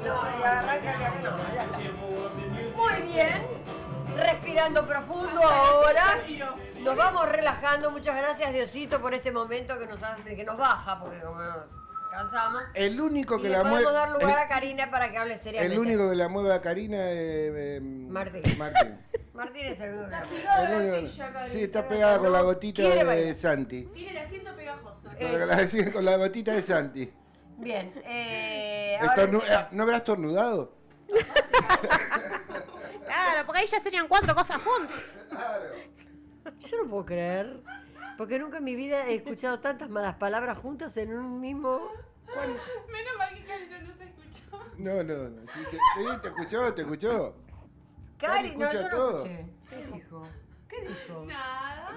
No, y arranca el de acá, no, ya está. Muy bien. Respirando profundo ahora. Nos vamos relajando. Muchas gracias, Diosito, por este momento que nos baja, porque como nos cansamos. El único que Y la le mueve. podemos dar lugar a Karina para que hable seriamente. El único que la mueve a Karina es. Martín. Martín es el único que Está pegado El a la único- silla, Cari. Sí, está pegada con la gotita Quiere de bailar. Santi. Tiene el asiento pegajoso. Con la gotita de Santi. Bien. Ahora sí. ¿No habrás estornudado? Claro, porque ahí ya serían 4 cosas juntas. Yo no puedo creer, porque nunca en mi vida he escuchado tantas malas palabras juntas en un mismo... Menos mal que Cari no se escuchó. No. Sí, te escuchó. Cari, no, escucha yo no todo. escuché. ¿Qué dijo? ¿Qué dijo?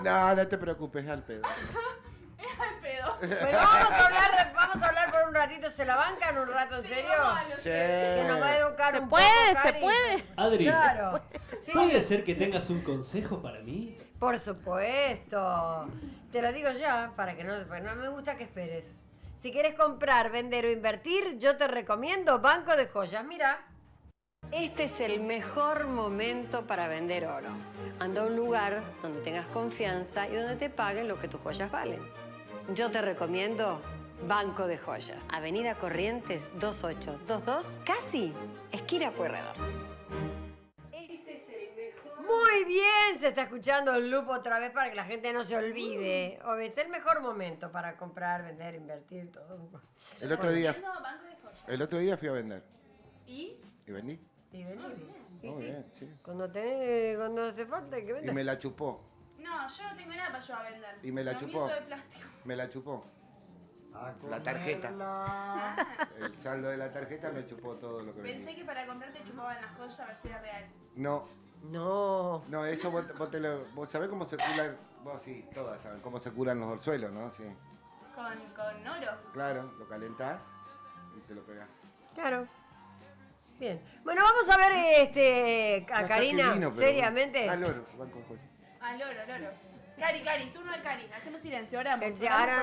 Nada. No te preocupes, es al pedo. Es al pedo. Pero vamos a hablar por un ratito, ¿se la bancan un rato en serio? Sí. Que nos va a educar Se un puede, poco, se Cari. puede. Adri, Claro. Sí. ¿puede ser que tengas un consejo para mí? Por supuesto. Te lo digo ya, porque no me gusta que esperes. Si quieres comprar, vender o invertir, yo te recomiendo Banco de Joyas. Mira. Este es el mejor momento para vender oro. Anda a un lugar donde tengas confianza y donde te paguen lo que tus joyas valen. Yo te recomiendo Banco de Joyas. Avenida Corrientes 2822, casi, esquina Pueyrredón. Muy bien, se está escuchando el loop otra vez para que la gente no se olvide. Es el mejor momento para comprar, vender, invertir, todo. El otro día Banco de joyas. El otro día fui a vender. ¿Y? ¿Y vendí? Y vender. Sí, Muy sí. bien, sí. Cuando hace falta hay que Y vender. me la chupó. No, yo no tengo nada para yo a vender. Y me la Lo chupó. mío es de plástico. Me la chupó. La tarjeta. El saldo de la tarjeta me chupó todo lo que Pensé vendí. que para comprarte chupaban las joyas a ver si era real. No. No, eso vos sabés cómo se curan, vos sí, todas saben cómo se curan los orzuelos, ¿no? Sí. Con oro. Claro, lo calentás y te lo pegás. claro. Bien. Bueno, vamos a ver a No, Karina ya que vino, pero- seriamente. Al oro, Banco de Joyas. Al oro, al oro. Cari, turno de Cari. Hacemos silencio, oramos.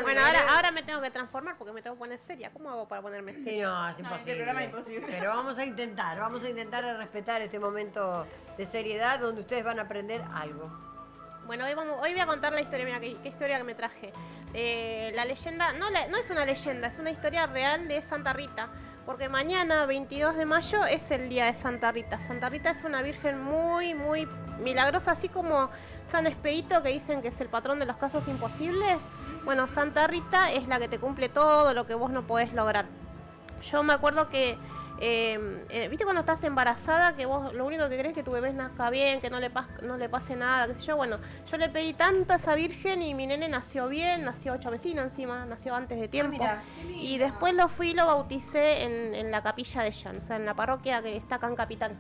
Bueno, ahora me tengo que transformar porque me tengo que poner seria. ¿Cómo hago para ponerme seria? Sí, no, es No, imposible. este programa es imposible. Pero vamos a intentar respetar este momento de seriedad donde ustedes van a aprender algo. Bueno, hoy voy a contar la historia, mira qué historia que me traje. La leyenda, no es una leyenda, es una historia real de Santa Rita. Porque mañana, 22 de mayo, es el día de Santa Rita. Santa Rita es una virgen muy, muy milagrosa, así como San Expedito, que dicen que es el patrón de los casos imposibles. Bueno, Santa Rita es la que te cumple todo lo que vos no podés lograr. Yo me acuerdo que, ¿viste cuando estás embarazada? Que vos lo único que querés es que tu bebé nazca bien, que no le pase nada, qué sé yo. Bueno, yo le pedí tanto a esa virgen y mi nene nació bien, nació 8 vecinos encima, nació antes de tiempo. mira, Y después lo fui y lo bauticé en la capilla de ella, o sea, en la parroquia que está acá en Capital.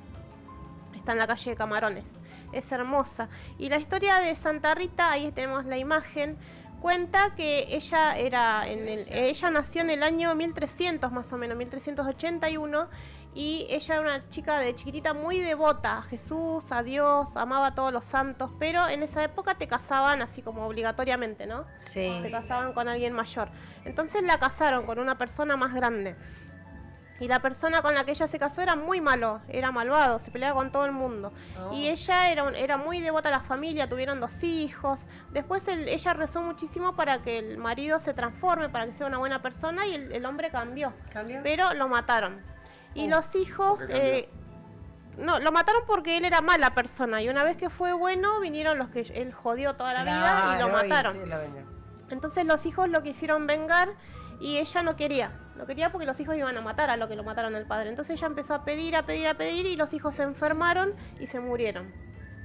Está en la calle de Camarones. Es hermosa. Y la historia de Santa Rita, ahí tenemos la imagen, cuenta que ella nació en el año 1300 más o menos, 1381, y ella era una chica de chiquitita muy devota a Jesús, a Dios, amaba a todos los santos, pero en esa época te casaban así como obligatoriamente, ¿no? Sí. Te casaban con alguien mayor. Entonces la casaron con una persona más grande. Y la persona con la que ella se casó era muy malo, era malvado, se peleaba con todo el mundo. Oh. Y ella era muy devota a la familia, tuvieron 2 hijos. Después ella rezó muchísimo para que el marido se transforme, para que sea una buena persona, y el hombre cambió. ¿Cambió? Pero lo mataron. Y los hijos... no, lo mataron porque él era mala persona. Y una vez que fue bueno, vinieron los que él jodió toda la vida y lo mataron. Entonces los hijos lo quisieron vengar y ella no quería. No quería porque los hijos iban a matar a lo que lo mataron al padre. Entonces ella empezó a pedir y los hijos se enfermaron y se murieron.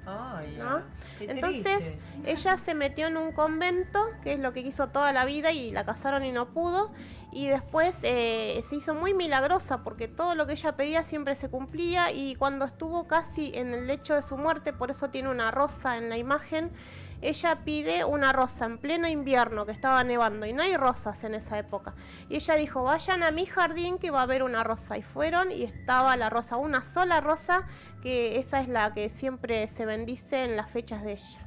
Ay, ¿no? qué Entonces triste. ella se metió en un convento, que es lo que quiso toda la vida, y la casaron y no pudo. Y después se hizo muy milagrosa porque todo lo que ella pedía siempre se cumplía. Y cuando estuvo casi en el lecho de su muerte, por eso tiene una rosa en la imagen, ella pide una rosa en pleno invierno, que estaba nevando y no hay rosas en esa época. Y ella dijo, vayan a mi jardín que va a haber una rosa. Y fueron y estaba la rosa, una sola rosa, que esa es la que siempre se bendice en las fechas de ella.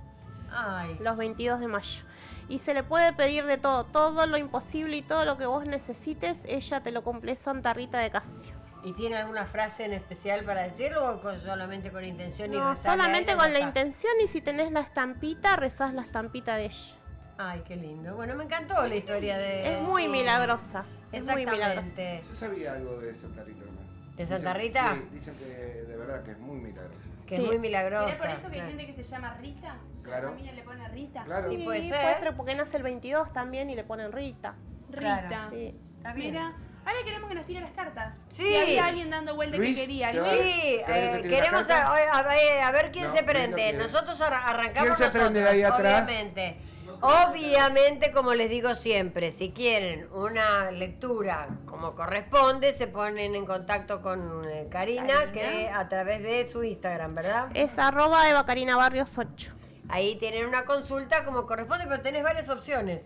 Ay. Los 22 de mayo. Y se le puede pedir de todo, todo lo imposible y todo lo que vos necesites, ella te lo cumple, Santa Rita de Casio. ¿Y tiene alguna frase en especial para decirlo o solamente con intención y No, rezarle a solamente ella, con ya la está? intención, y si tenés la estampita, rezás la estampita de ella. Ay, qué lindo. Bueno, me encantó la historia de... Es muy sí. milagrosa. Es muy milagrosa. Exactamente. Yo sabía algo de Santa Rita, hermano. ¿De Santa Rita? Sí, dicen que de verdad que es muy milagrosa. Que es muy milagrosa. ¿Será por eso que hay claro. gente que se llama Rita? Claro. La familia le pone Rita. Claro. Sí, puede ser porque nace el 22 también y le ponen Rita. Rita. Claro. Sí. Está bien. Mira, ahora queremos que nos tire las cartas. Sí. Que había alguien dando vuelta Luis, que quería. ¿te Luis. vas? Sí, ¿Querés que te tire queremos la carta? a ver quién No, se Luis no prende. quiere. Nosotros arrancamos ¿Quién se nosotros, prende ahí atrás? obviamente. Obviamente, como les digo siempre, si quieren una lectura como corresponde, se ponen en contacto con Karina, que a través de su Instagram, ¿verdad? Es @EvaCarinaBarrios8. Ahí tienen una consulta como corresponde, pero tenés varias opciones.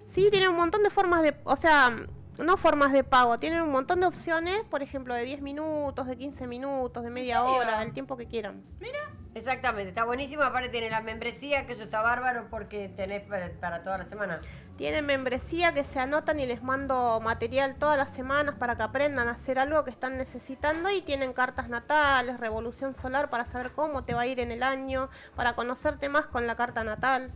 Sí, tiene un montón de formas de... O sea, no formas de pago, tienen un montón de opciones, por ejemplo, de 10 minutos, de 15 minutos, de media serio? hora, el tiempo que quieran. Mira. Exactamente, está buenísimo. Aparte tiene la membresía, que eso está bárbaro porque tenés para toda la semana. Tienen membresía que se anotan y les mando material todas las semanas para que aprendan a hacer algo que están necesitando, y tienen cartas natales, revolución solar para saber cómo te va a ir en el año, para conocerte más con la carta natal.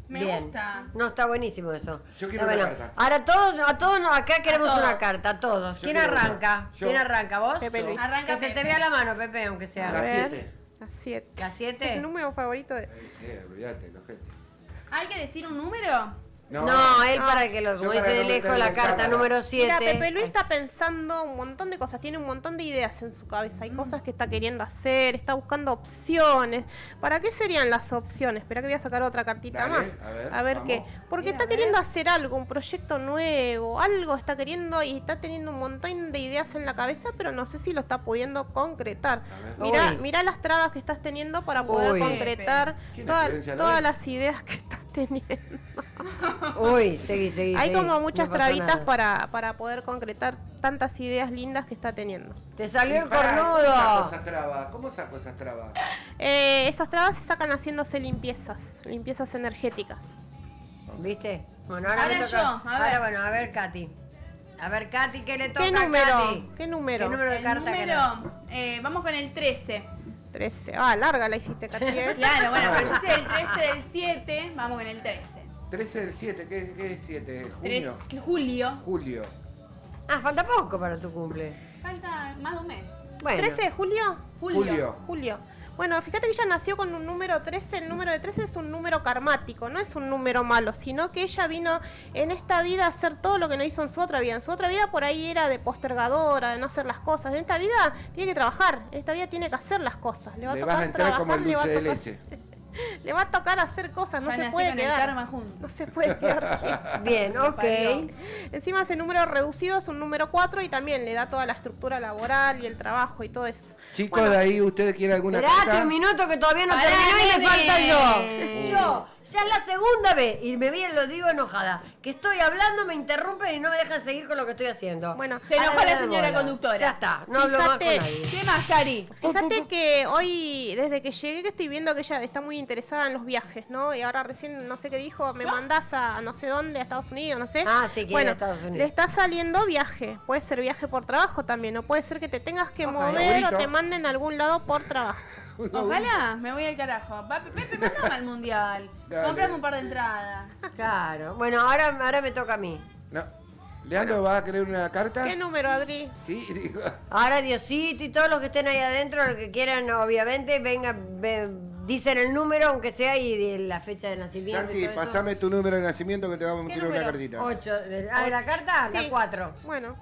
Me Bien. gusta. No, está buenísimo eso. Yo quiero Está una bueno. carta. Ahora a todos acá queremos todos. una carta, a todos. Yo ¿Quién quiero arranca? una. Yo. ¿Quién arranca? ¿Vos? Pepe Luis. Arranca Que se te Pepe. vea la mano, Pepe, aunque sea. La ver. 7. Las 7. ¿La 7? El número favorito de... Olvídate, los gente. ¿Hay que decir un número? No, él para que lo, Yo como para dice de no lejos, meterle la en carta cámara. número 7. Mira, Pepe Luis está pensando un montón de cosas, tiene un montón de ideas en su cabeza, hay cosas que está queriendo hacer, está buscando opciones. ¿Para qué serían las opciones? Espera que voy a sacar otra cartita Dale, más. a ver, qué. vamos. Porque Mira, está a ver. queriendo hacer algo, un proyecto nuevo, algo está queriendo y está teniendo un montón de ideas en la cabeza, pero no sé si lo está pudiendo concretar. A ver. Uy. Mira las trabas que estás teniendo para poder Uy. concretar ¿Quién toda- es Florencia todas Loren? las ideas que estás teniendo. Uy, seguí. Hay seguí. como muchas No pasa trabitas nada. para poder concretar tantas ideas lindas que está teniendo. Te salió el Pará, ¿cómo saco cornudo. esas trabas? ¿Cómo saco esas trabas? Esas trabas se sacan haciéndose limpiezas energéticas. ¿Viste? Bueno, ahora Ahora me toca. yo, a ver. Ahora, bueno, a ver, Katy. A ver, Katy, ¿qué le toca ¿Qué a número? Katy? ¿Qué número? ¿Qué número de El carta número, vamos con el 13. 13. Ah, larga la hiciste, Katy. ¿eh? Claro, bueno, pero yo hice el 13 del 7, vamos con el 13. 13 del 7, ¿qué es 7? Tres- ¿Junio? Julio. Julio. Ah, falta poco para tu cumple. Falta más de un mes. Bueno. 13 de julio. Julio. Julio. Bueno, fíjate que ella nació con un número 13. El número de 13 es un número karmático, no es un número malo, sino que ella vino en esta vida a hacer todo lo que no hizo en su otra vida. En su otra vida por ahí era de postergadora, de no hacer las cosas. En esta vida tiene que trabajar, en esta vida tiene que hacer las cosas. Le va a Le tocar vas a entrar como el trabajar, dulce de le va a tocar- leche. Le va a tocar hacer cosas, no Ya se nací puede con el quedar. karma junto. No se puede quedar quieto. Bien, ok. Encima ese número reducido es un número 4 y también le da toda la estructura laboral y el trabajo y todo eso. Chicos, de ahí, ¿ustedes quieren alguna Esperate carta? un minuto que todavía no Pará, terminó y me nene. falta yo. Ya es la segunda vez, y me viene, lo digo enojada, que estoy hablando, me interrumpen y no me dejan seguir con lo que estoy haciendo. Bueno, Se enojó Ahora la me da señora bola. conductora. Ya está, no hablo más con Fíjate. nadie. ¿Qué más, Cari? Fíjate que hoy, desde que llegué, que estoy viendo que ella está muy interesada en los viajes, ¿no? Y ahora recién, no sé qué dijo, me mandás a no sé dónde, a Estados Unidos, no sé. Ah, sí, quiere ir bueno, a Estados Unidos. le está saliendo viaje. Puede ser viaje por trabajo también, o puede ser que te tengas que mover laburito. o te manden a algún lado por trabajo. Ojalá, me voy al carajo. Pepe, mandame al mundial. Dale. Comprame un par de entradas. Claro. Bueno, ahora me toca a mí. No. Leandro, ¿vas a querer una carta? ¿Qué número, Adri? Sí, digo. Ahora Diosito y todos los que estén ahí adentro, los que quieran, obviamente, dicen el número, aunque sea, y la fecha de nacimiento. Santi, y todo eso. pasame tu número de nacimiento que te vamos a tirar una cartita. 8. ¿La carta? Sí. La 4. Bueno,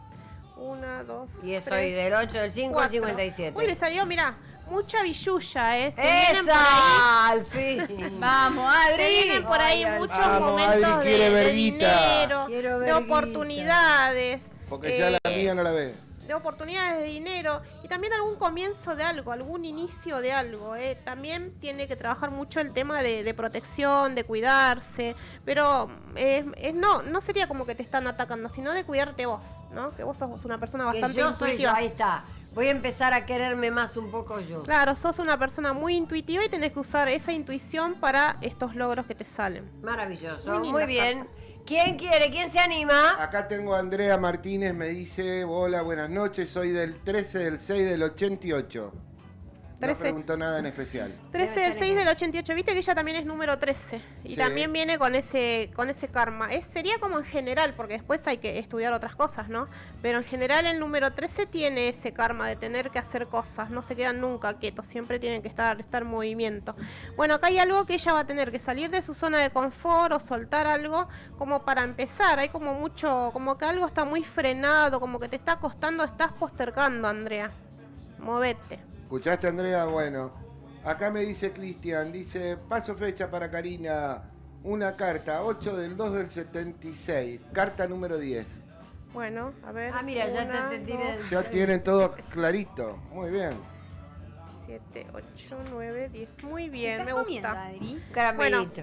1, 2, Y eso, 3, y del 8, del 5 al 57. Uy, le salió, mirá, mucha billulla, ¿eh? Se vienen por ¡Esa! ahí. ¡Al fin! Vamos, Se Adri. vienen por ahí Ay, muchos vamos, momentos Adri quiere de verguita. dinero, Quiero de verguita. oportunidades. Porque ya la mía no la ve. De oportunidades de dinero y también algún comienzo de algo, algún inicio de algo. También tiene que trabajar mucho el tema de protección, de cuidarse, pero no sería como que te están atacando, sino de cuidarte vos, ¿no? Que vos sos una persona Que bastante yo soy yo, intuitiva. ahí está. Voy a empezar a quererme más un poco yo. Claro, sos una persona muy intuitiva y tenés que usar esa intuición para estos logros que te salen. Maravilloso, Muy muy lindas bien. cartas. ¿Quién quiere? ¿Quién se anima? Acá tengo a Andrea Martínez, me dice, hola, buenas noches, soy del 13 del 6 del 88. No 13. preguntó nada en especial. 13 del 6 del 88, viste que ella también es número 13 y Sí. también viene con ese karma. Sería como en general, porque después hay que estudiar otras cosas, ¿no? Pero en general el número 13 tiene ese karma de tener que hacer cosas, no se quedan nunca quietos, siempre tienen que estar en movimiento. Bueno, acá hay algo que ella va a tener que salir de su zona de confort o soltar algo como para empezar. Hay como mucho, como que algo está muy frenado, como que te está costando, estás postergando, Andrea. Movete. ¿Escuchaste, Andrea? Bueno, acá me dice Cristian, dice, paso fecha para Karina, una carta, 8 del 2 del 76, carta número 10. Bueno, a ver. Ah, mira, ya una, te tiré. dos, Ya tienen todo clarito, muy bien. 7, 8, 9, 10. Muy bien, ¿Qué me estás comiendo, gusta. Adri? Caramelito.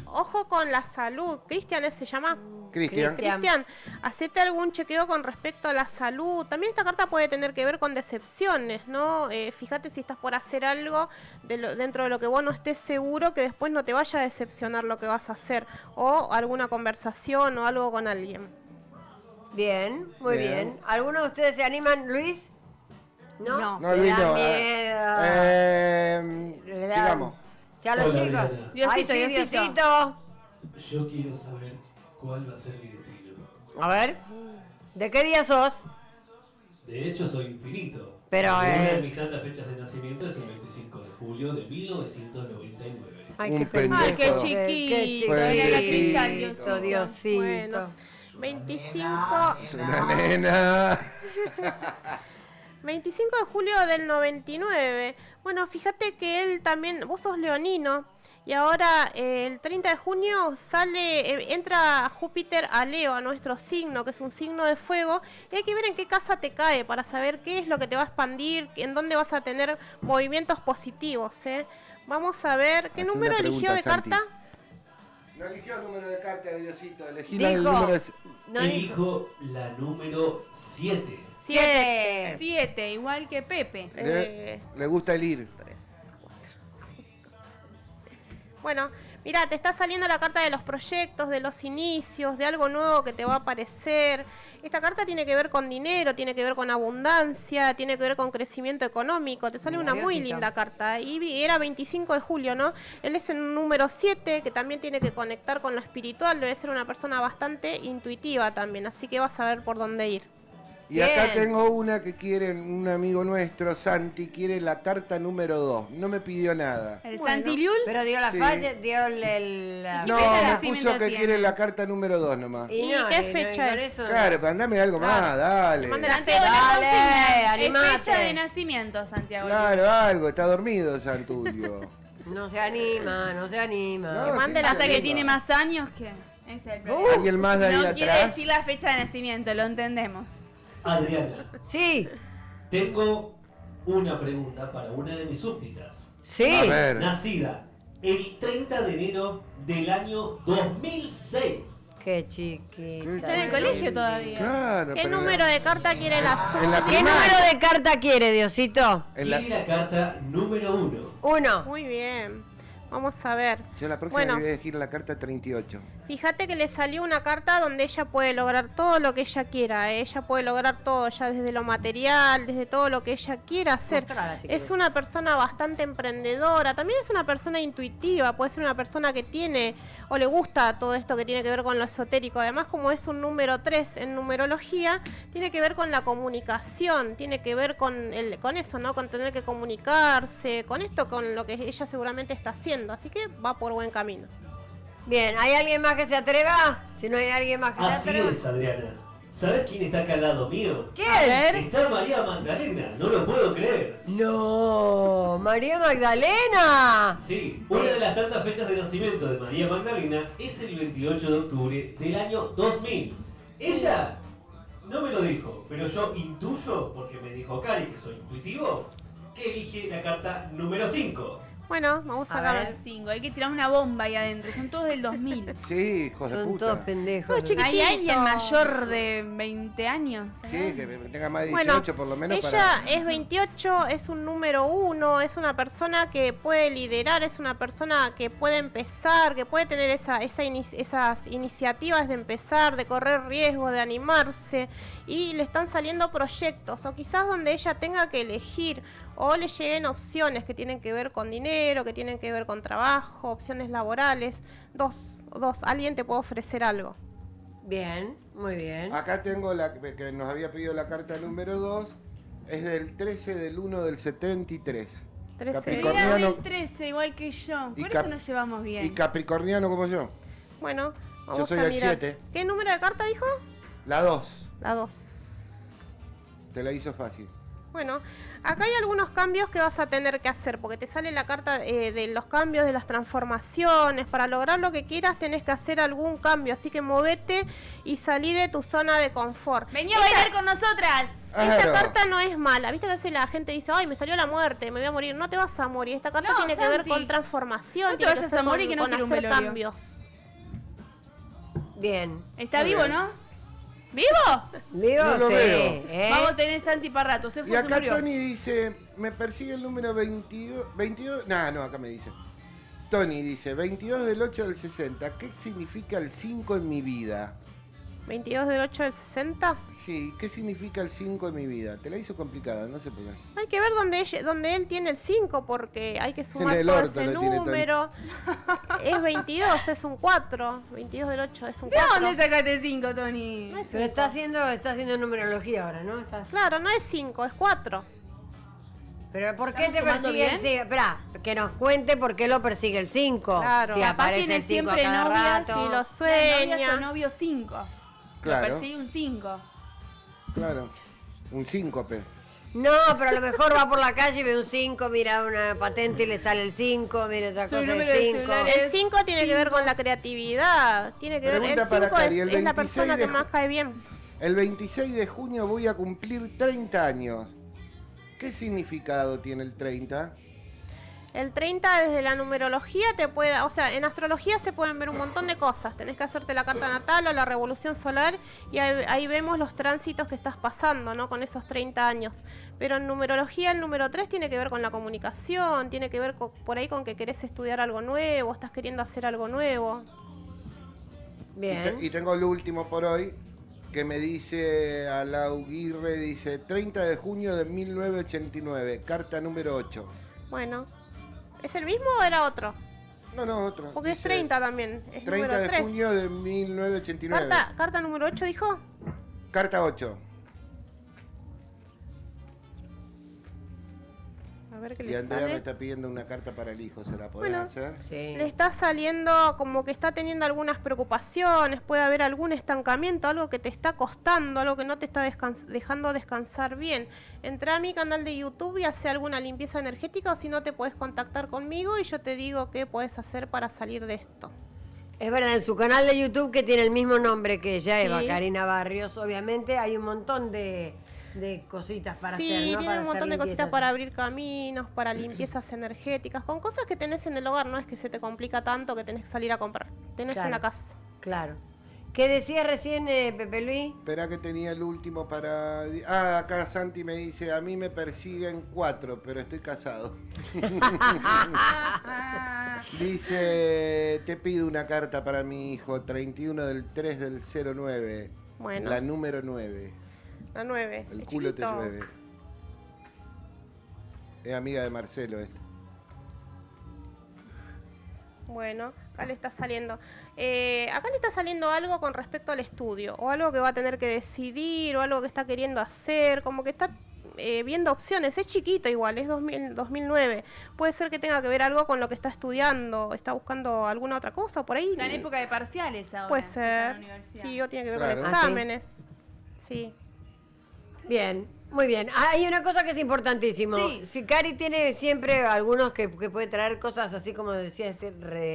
Ojo con la salud. Cristian, ¿se llama? Cristian. Cristian, hacete algún chequeo con respecto a la salud. También esta carta puede tener que ver con decepciones, ¿no? Fíjate si estás por hacer algo dentro de lo que vos no estés seguro, que después no te vaya a decepcionar lo que vas a hacer. O alguna conversación o algo con alguien. Bien, muy bien. ¿Alguno de ustedes se animan, Luis? ¿No? No, Le Luis, da no. miedo. Le da- Sigamos. Ya los Hola, chicos. Adriana. Diosito, Diosito. Diosito. Yo quiero saber cuál va a ser mi destino. A ver. ¿De qué día sos? De hecho, soy infinito. Pero, Una de mis santas fechas de nacimiento es el 25 de julio de 1999. Ay, Un qué pendejo. Ay, qué Qué chiquito. chiquito. Mira la cristal, Diosito, Diosito. Bueno, 25. Es una nena. 25 de julio del 99. Bueno, fíjate que él también, vos sos leonino, y ahora el 30 de junio entra Júpiter a Leo, a nuestro signo, que es un signo de fuego, y hay que ver en qué casa te cae para saber qué es lo que te va a expandir, en dónde vas a tener movimientos positivos, ¿eh? Vamos a ver, ¿qué Haz número una eligió de pregunta, Santi. carta? No eligió el número de carta de Diosito, elegí Dijo. el número de... No Elijo la número 7. 7. 7, igual que Pepe. Le gusta el ir. Bueno, mira, te está saliendo la carta de los proyectos, de los inicios, de algo nuevo que te va a aparecer. Esta carta tiene que ver con dinero, tiene que ver con abundancia, tiene que ver con crecimiento económico. Te sale una muy Diosito. linda carta. Y era 25 de julio, ¿no? Él es el número 7, que también tiene que conectar con lo espiritual. Debe ser una persona bastante intuitiva también, así que vas a ver por dónde ir. Y acá Bien. tengo una que quiere, un amigo nuestro, Santi, quiere la carta número 2. No me pidió nada. ¿El Bueno. Santiliul? Pero dio la Sí. falla, dio la... No, fecha de me nacimiento puso que tiene? quiere la carta número 2 nomás. ¿Y qué fecha con es? eso no. Claro, mandame algo más, dale. Mande la Santiago, fecha. la Dale, consigna es animate. fecha de nacimiento, Santiago. Claro, algo, está dormido Santulio. No se anima, no se anima. No, mande sí, la Pasa sí, que sí. tiene más años que... Ese es el problema. ¿Alguien más de ahí No quiere atrás? decir la fecha de nacimiento, lo entendemos. Adriana, Sí, tengo una pregunta para una de mis súbditas. sí. A ver. Nacida el 30 de enero del año 2006. Qué chiquita. Está en el colegio todavía. Claro, ¿Qué pero número de carta quiere la en la ¿Qué primaria. número de carta quiere, Diosito? En la- Quiere la carta número 1. 1. Muy bien. Vamos a ver. Yo la próxima Bueno. le voy a elegir la carta 38. Fíjate que le salió una carta donde ella puede lograr todo lo que ella quiera. Ella puede lograr todo, ya desde lo material, desde todo lo que ella quiera hacer. Mostrala, si Es querés. una persona bastante emprendedora. También es una persona intuitiva. Puede ser una persona que tiene o le gusta todo esto que tiene que ver con lo esotérico. Además, como es un número 3 en numerología, tiene que ver con la comunicación, tiene que ver con eso, ¿no? Con tener que comunicarse, con esto, con lo que ella seguramente está haciendo. Así que va por buen camino. Bien, ¿hay alguien más que se atreva? Si no hay alguien más que se Así atreva. es, Adriana. ¿Sabes quién está acá al lado mío? ¿Quién? Está María Magdalena, no lo puedo creer. No, María Magdalena. Sí, una de las tantas fechas de nacimiento de María Magdalena es el 28 de octubre del año 2000. Ella no me lo dijo, pero yo intuyo, porque me dijo Cari, que soy intuitivo, que elige la carta número 5. Bueno, vamos a sacar el 5. Hay que tirar una bomba ahí adentro. Son todos del 2000. Sí, hijos de Son puta. todos pendejos. ¿Hay alguien mayor de 20 años? Sí, que tenga más de 18 Bueno, por lo menos. ella es 28, es un número 1, es una persona que puede liderar, es una persona que puede empezar, que puede tener esas iniciativas de empezar, de correr riesgos, de animarse, y le están saliendo proyectos, o quizás donde ella tenga que elegir, o le lleguen opciones que tienen que ver con dinero, que tienen que ver con trabajo, opciones laborales. Dos, alguien te puede ofrecer algo. Bien, muy bien. Acá tengo la que nos había pedido la carta número 2. Es del 13 del 1 del 73. 13. Capricorniano. Mira, del 13, igual que yo. Por eso nos llevamos bien. Y capricorniano como yo. Bueno, vamos yo soy a el mirar. 7. ¿Qué número de carta dijo? La 2. La 2. Te la hizo fácil. Bueno, acá hay algunos cambios que vas a tener que hacer, porque te sale la carta de los cambios, de las transformaciones. Para lograr lo que quieras tenés que hacer algún cambio, así que movete y salí de tu zona de confort. ¡Vení a bailar con nosotras! Esta carta no es mala, viste que a veces la gente dice, ay, me salió la muerte, me voy a morir. No te vas a morir, esta carta tiene que ver con transformación, no te tiene vayas que ver a morir, que no con quiero un hacer velorio. cambios. Bien. ¿Está vivo, no? ¿Vivo? ¿Vivo? No lo sí. veo. Vamos a tener Santi para rato. Se Y fue, se acá murió. Tony dice, me persigue el número 22. No, acá me dice. Tony dice, 22 del 8 del 60. ¿Qué significa el 5 en mi vida? 22 del 8 del 60. Sí, ¿qué significa el 5 en mi vida? Te la hizo complicada, no sé por qué. Hay que ver dónde él tiene el 5, porque hay que sumar En el todo orto ese lo tiene número. Es 22, es un 4. 22 del 8 es un ¿De 4. dónde sacaste 5, Tony? No es Pero cinco. está haciendo numerología ahora, ¿no? Claro, no es 5, es 4. Pero ¿por qué te ¿Estamos tomando persigue el bien? 5? Esperá, que nos cuente por qué lo persigue el 5. Claro. Si Capaz aparece tiene el 5 a siempre cada novias, rato. si lo Novias sueña. o novio 5. Claro. Lo persigue un 5. Claro, un síncope. No, pero a lo mejor va por la calle y ve un 5, mira una patente y le sale el 5, mira otra Su cosa número el de 5. celular El 5 tiene que ver con la creatividad. Tiene que ver. Pregunta El para 5 Cari, el es la 26 persona de que más cae bien. El 26 de junio voy a cumplir 30 años. ¿Qué significado tiene el 30? El 30 desde la numerología te puede, o sea, en astrología se pueden ver un montón de cosas. Tenés que hacerte la carta natal o la revolución solar y ahí vemos los tránsitos que estás pasando, ¿no? Con esos 30 años. Pero en numerología el número 3 tiene que ver con la comunicación, tiene que ver por ahí con que querés estudiar algo nuevo, estás queriendo hacer algo nuevo. Bien. Y tengo el último por hoy, que me dice a la Uguirre, dice 30 de junio de 1989, carta número 8. Bueno, ¿es el mismo o era otro? No, otro. Porque es Dice 30 también, es 30 número de 3. junio de 1989. Carta número 8 dijo. Carta 8. A ver qué Y le Andrea sale. me está pidiendo una carta para el hijo, ¿se la podés Bueno, hacer? Sí. Le está saliendo como que está teniendo algunas preocupaciones, puede haber algún estancamiento, algo que te está costando, algo que no te está dejando descansar bien. Entra a mi canal de YouTube y hace alguna limpieza energética, o si no te puedes contactar conmigo y yo te digo qué puedes hacer para salir de esto. Es verdad, en su canal de YouTube, que tiene el mismo nombre que ella, Eva, Sí. Karina Barrios, obviamente hay un montón de cositas para Sí, hacer, ¿no? tiene Para un montón hacer de cositas limpiezas. para abrir caminos, para limpiezas energéticas, con cosas que tenés en el hogar, no es que se te complica tanto que tenés que salir a comprar, tenés Claro. en la casa. Claro. ¿Qué decía recién Pepe Luis? Espera que tenía el último para... Ah, acá Santi me dice, a mí me persiguen 4, pero estoy casado. Dice, te pido una carta para mi hijo, 31 del 3 del 09. Bueno. La número 9. La 9. El culo te llueve. Es amiga de Marcelo esta. Bueno, Acá le está saliendo. Acá le está saliendo algo con respecto al estudio, o algo que va a tener que decidir, o algo que está queriendo hacer, como que está viendo opciones. Es chiquito igual, es 2009. Puede ser que tenga que ver algo con lo que está estudiando, está buscando alguna otra cosa por ahí. Está en época de parciales ahora. Puede está en la ser. universidad. Sí, o tiene que ver Claro. con exámenes. Sí. Bien, muy bien. Hay una cosa que es importantísimo. Sí. Si Cari tiene siempre algunos que puede traer cosas así como decía,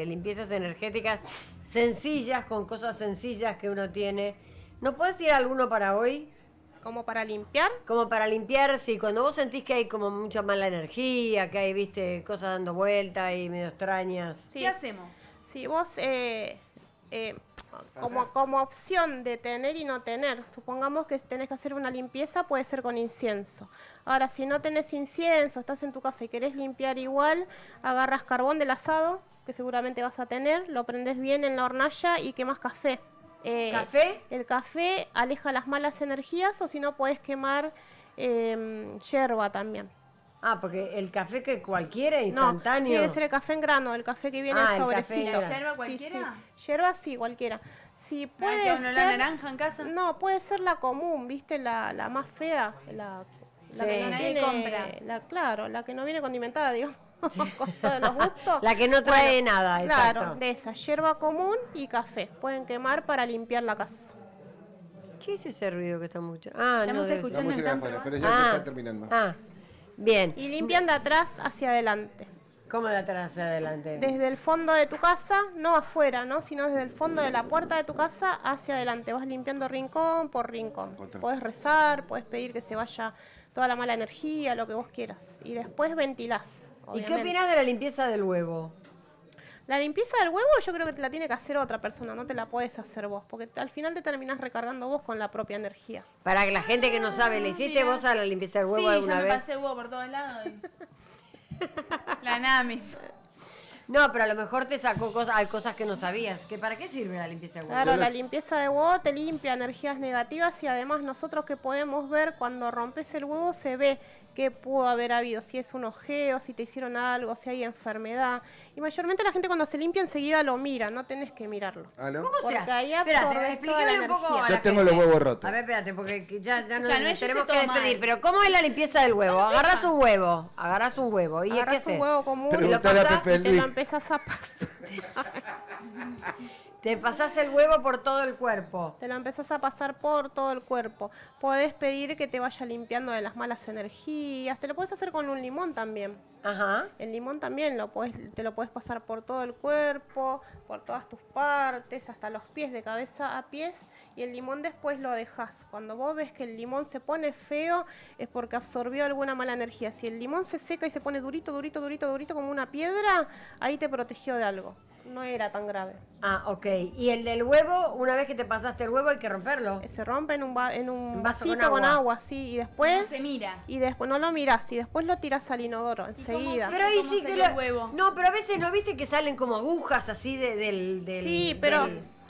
limpiezas energéticas sencillas, con cosas sencillas que uno tiene. ¿No puedes tirar alguno para hoy? ¿Como para limpiar? Como para limpiar, sí. Cuando vos sentís que hay como mucha mala energía, que hay, viste, cosas dando vuelta y medio extrañas. Sí. ¿Qué hacemos? Si vos, como opción de tener y no tener, supongamos que tenés que hacer una limpieza, puede ser con incienso. Ahora, si no tenés incienso, estás en tu casa y querés limpiar igual, agarras carbón del asado, que seguramente vas a tener, lo prendés bien en la hornalla y quemás café. ¿Café? El café aleja las malas energías, o si no, podés quemar yerba también. Ah, porque el café que cualquiera, No, instantáneo. tiene que ser el café en grano, el café que viene Ah, en el café sobrecito. en grano. ¿Yerba Sí, cualquiera? sí. Yerba sí, cualquiera. Sí, puede ¿Queda ser... la naranja en casa? No, puede ser la común, ¿viste? La más fea, la Sí. que no Nadie tiene... compra. Claro, la que no viene condimentada, digo, con todos los gustos. La que no trae nada, Claro, exacto. de esa, yerba común y café. Pueden quemar para limpiar la casa. ¿Qué es ese ruido que está mucho? Ah, Estamos no. debe La ser. escuchando música de en afuera, campo. pero ya se está terminando. Ah, bien. Y limpian de atrás hacia adelante. ¿Cómo de atrás hacia adelante? Desde el fondo de tu casa, no afuera, ¿no? Sino desde el fondo de la puerta de tu casa hacia adelante. Vas limpiando rincón por rincón. Puedes rezar, puedes pedir que se vaya toda la mala energía, lo que vos quieras. Y después ventilás. ¿Y qué obviamente. opinas de la limpieza del huevo? La limpieza del huevo yo creo que te la tiene que hacer otra persona, no te la puedes hacer vos, porque al final te terminás recargando vos con la propia energía. Para que la gente que no sabe, ¿le hiciste mira. vos a la limpieza del huevo Sí, alguna yo me vez? pasé el huevo por todos lados. La Nami. No, pero a lo mejor te sacó cosas, hay cosas que no sabías. ¿Para qué sirve la limpieza del huevo? Claro, la limpieza de huevo te limpia energías negativas y además nosotros que podemos ver cuando rompes el huevo se ve qué pudo haber habido, si es un ojeo, si te hicieron algo, si hay enfermedad. Y mayormente la gente cuando se limpia enseguida lo mira, no tenés que mirarlo. ¿Ah, no? ¿Cómo se Porque hace? ahí Espérate, absorbes toda la explícame un poco energía. a Yo la tengo gente. los huevos rotos. A ver, espérate, porque ya nos Claro, ella tenemos hizo que todo despedir. mal. Pero ¿cómo es la limpieza del huevo? Agarras un huevo. ¿Y qué Agarrás haces? un huevo común y lo Preguntale a pasás Pepe y te Luis. lo empezás a pasar. Te pasás el huevo por todo el cuerpo. Te lo empezás a pasar por todo el cuerpo. Podés pedir que te vaya limpiando de las malas energías. Te lo puedes hacer con un limón también. Ajá. El limón también te lo puedes pasar por todo el cuerpo, por todas tus partes, hasta los pies, de cabeza a pies. Y el limón después lo dejas. Cuando vos ves que el limón se pone feo, es porque absorbió alguna mala energía. Si el limón se seca y se pone durito, como una piedra, ahí te protegió de algo. No era tan grave. Ah, ok. ¿Y el del huevo, una vez que te pasaste el huevo, hay que romperlo? Se rompe en un vaso vasito con agua, sí, y después... No se mira. Y después no lo mirás, y después lo tirás al inodoro, enseguida. Pero ahí ¿Cómo sí que salió el lo... huevo? No, pero a veces no viste que salen como agujas así del Sí, pero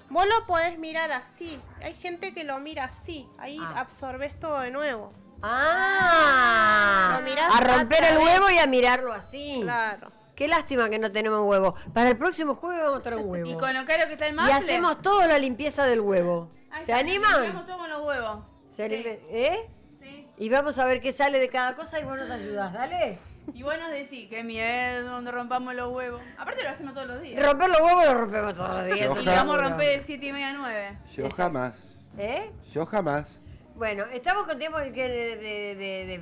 vos lo podés mirar así. Hay gente que lo mira así, ahí absorbes todo de nuevo. Ah, Lo mirás a romper otra el vez. huevo y a mirarlo así. Claro. Qué lástima que no tenemos huevo. Para el próximo jueves vamos a traer un huevo. Y con lo caro que está el Y mafle. hacemos toda la limpieza del huevo. Ahí ¿Se está, animan? limpiamos todo con los huevos. ¿Se Sí. anime- ¿Eh? Sí. Y vamos a ver qué sale de cada cosa y vos nos ayudás, dale. Y vos nos decís, qué miedo donde rompamos los huevos. Aparte lo hacemos todos los días. Romper los huevos lo rompemos todos los días. Yo eso Y lo jamás. vamos a seguro. romper de 7:30 a 9. Yo jamás. ¿Eh? Yo jamás. Bueno, estamos con tiempo de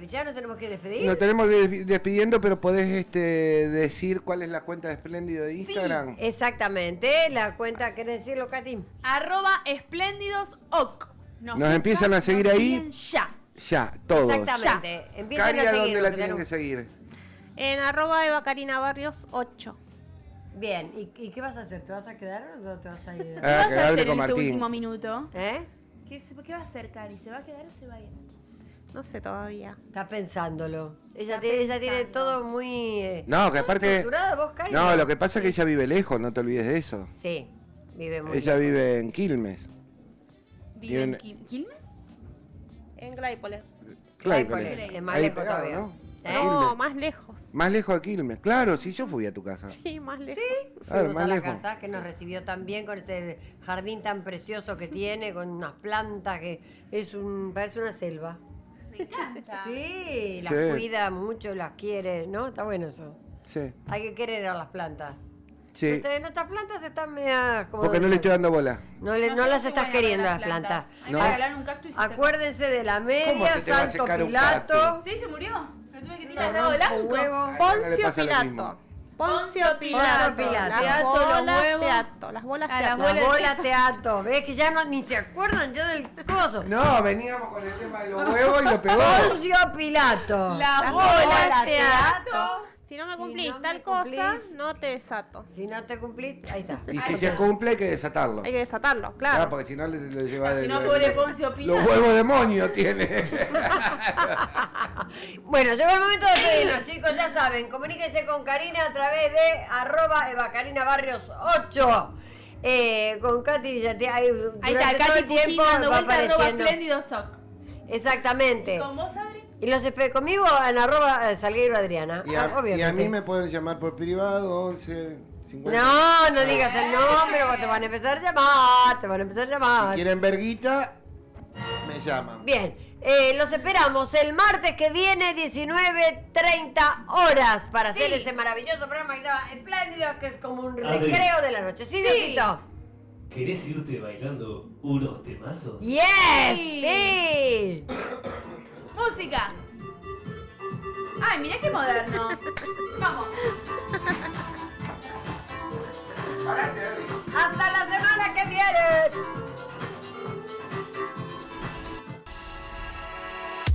ya nos tenemos que despedir. Nos tenemos despidiendo, pero podés decir cuál es la cuenta de Espléndido de Instagram. Exactamente, la cuenta, ¿querés decirlo, Katy? @espléndidosoc. Nos empiezan a seguir ahí. siguen ya. Ya, todos. Exactamente. Empiecen Cari, a ¿a seguirnos, dónde la que tienen que tenemos- seguir? En @EvaCarinaBarrios 8. Bien, ¿y qué vas a hacer? ¿Te vas a quedar o te vas a ir? ¿Qué vas que a hable hacer con en este Martín. último minuto? ¿Eh? ¿Qué va a hacer, Cari? ¿Se va a quedar o se va a ir? No sé todavía. Está pensándolo. Ella Está tiene pensando. todo muy... No, que aparte. estructurada vos, Cari? No, lo que pasa es que ella vive lejos, no te olvides de eso. Sí, vive muy Ella bien. vive en Quilmes. ¿Vive en Tiene- Quilmes? En Claypole. Claypole, es más Ahí lejos pegado, todavía. ¿no? No, más lejos. Más lejos de Quilmes. Claro, sí, yo fui a tu casa. Sí, más lejos. Sí, Claro, fuimos más a la lejos. casa que nos recibió tan bien con ese jardín tan precioso que tiene, con unas plantas que parece una selva. Me encanta. Sí, las Sí. cuida mucho, las quiere, ¿no? Está bueno eso. Sí. Hay que querer a las plantas. Sí. Nuestras plantas están medio como... Porque no le estoy dando bola. No las estás queriendo las plantas. Hay No. que regalar un cactus y se Acuérdense de la ¿Cómo media, se te va a Santo secar un Pilato. cactus? Sí, se murió. Lo tuve que tirar No, al lado blanco. huevo. A ella no le Poncio pasa lo Pilato. mismo. Poncio Pilato. Pilato. Las Teatro, bolas los huevos. teatro. Las bolas A las teatro. La bola teatro. ¿Ves que ya ni se acuerdan ya del coso? No, veníamos con el tema de los huevos y lo pegó. Poncio Pilato. Las bolas bolas teatro. Si no me Si cumplís no me tal cosa, cumplís. no te desato. Si no te cumplís, ahí está. Y si se cumple hay que desatarlo. Hay que desatarlo, Claro, claro. porque si no le lleva Si de no, pobre Poncio Pilato. los huevos demonios tiene. Bueno, llegó el momento de pedirnos, chicos, ya saben, comuníquense con Karina a través de @EvaCarinaBarrios8. Con Katy ya te Ahí está, todo Katy el tiempo Pujín dando va vuelta arroba apareciendo. espléndido soc. Exactamente. ¿Y con vos, Adri? Y los conmigo en @Salgueiro Adriana. Y a Obviamente. mí me pueden llamar por privado, 11 50. No digas el nombre, porque te van a empezar a llamar, Si quieren verguita, me llaman. Bien, los esperamos el martes que viene, 19:30 horas, para hacer este maravilloso programa que se llama Espléndido, que es como un Adri. recreo de la noche. ¿Sí, Diosito? ¿Querés irte bailando unos temazos? ¡Yes! ¡Sí! Música. Ay, mirá qué moderno. Vamos.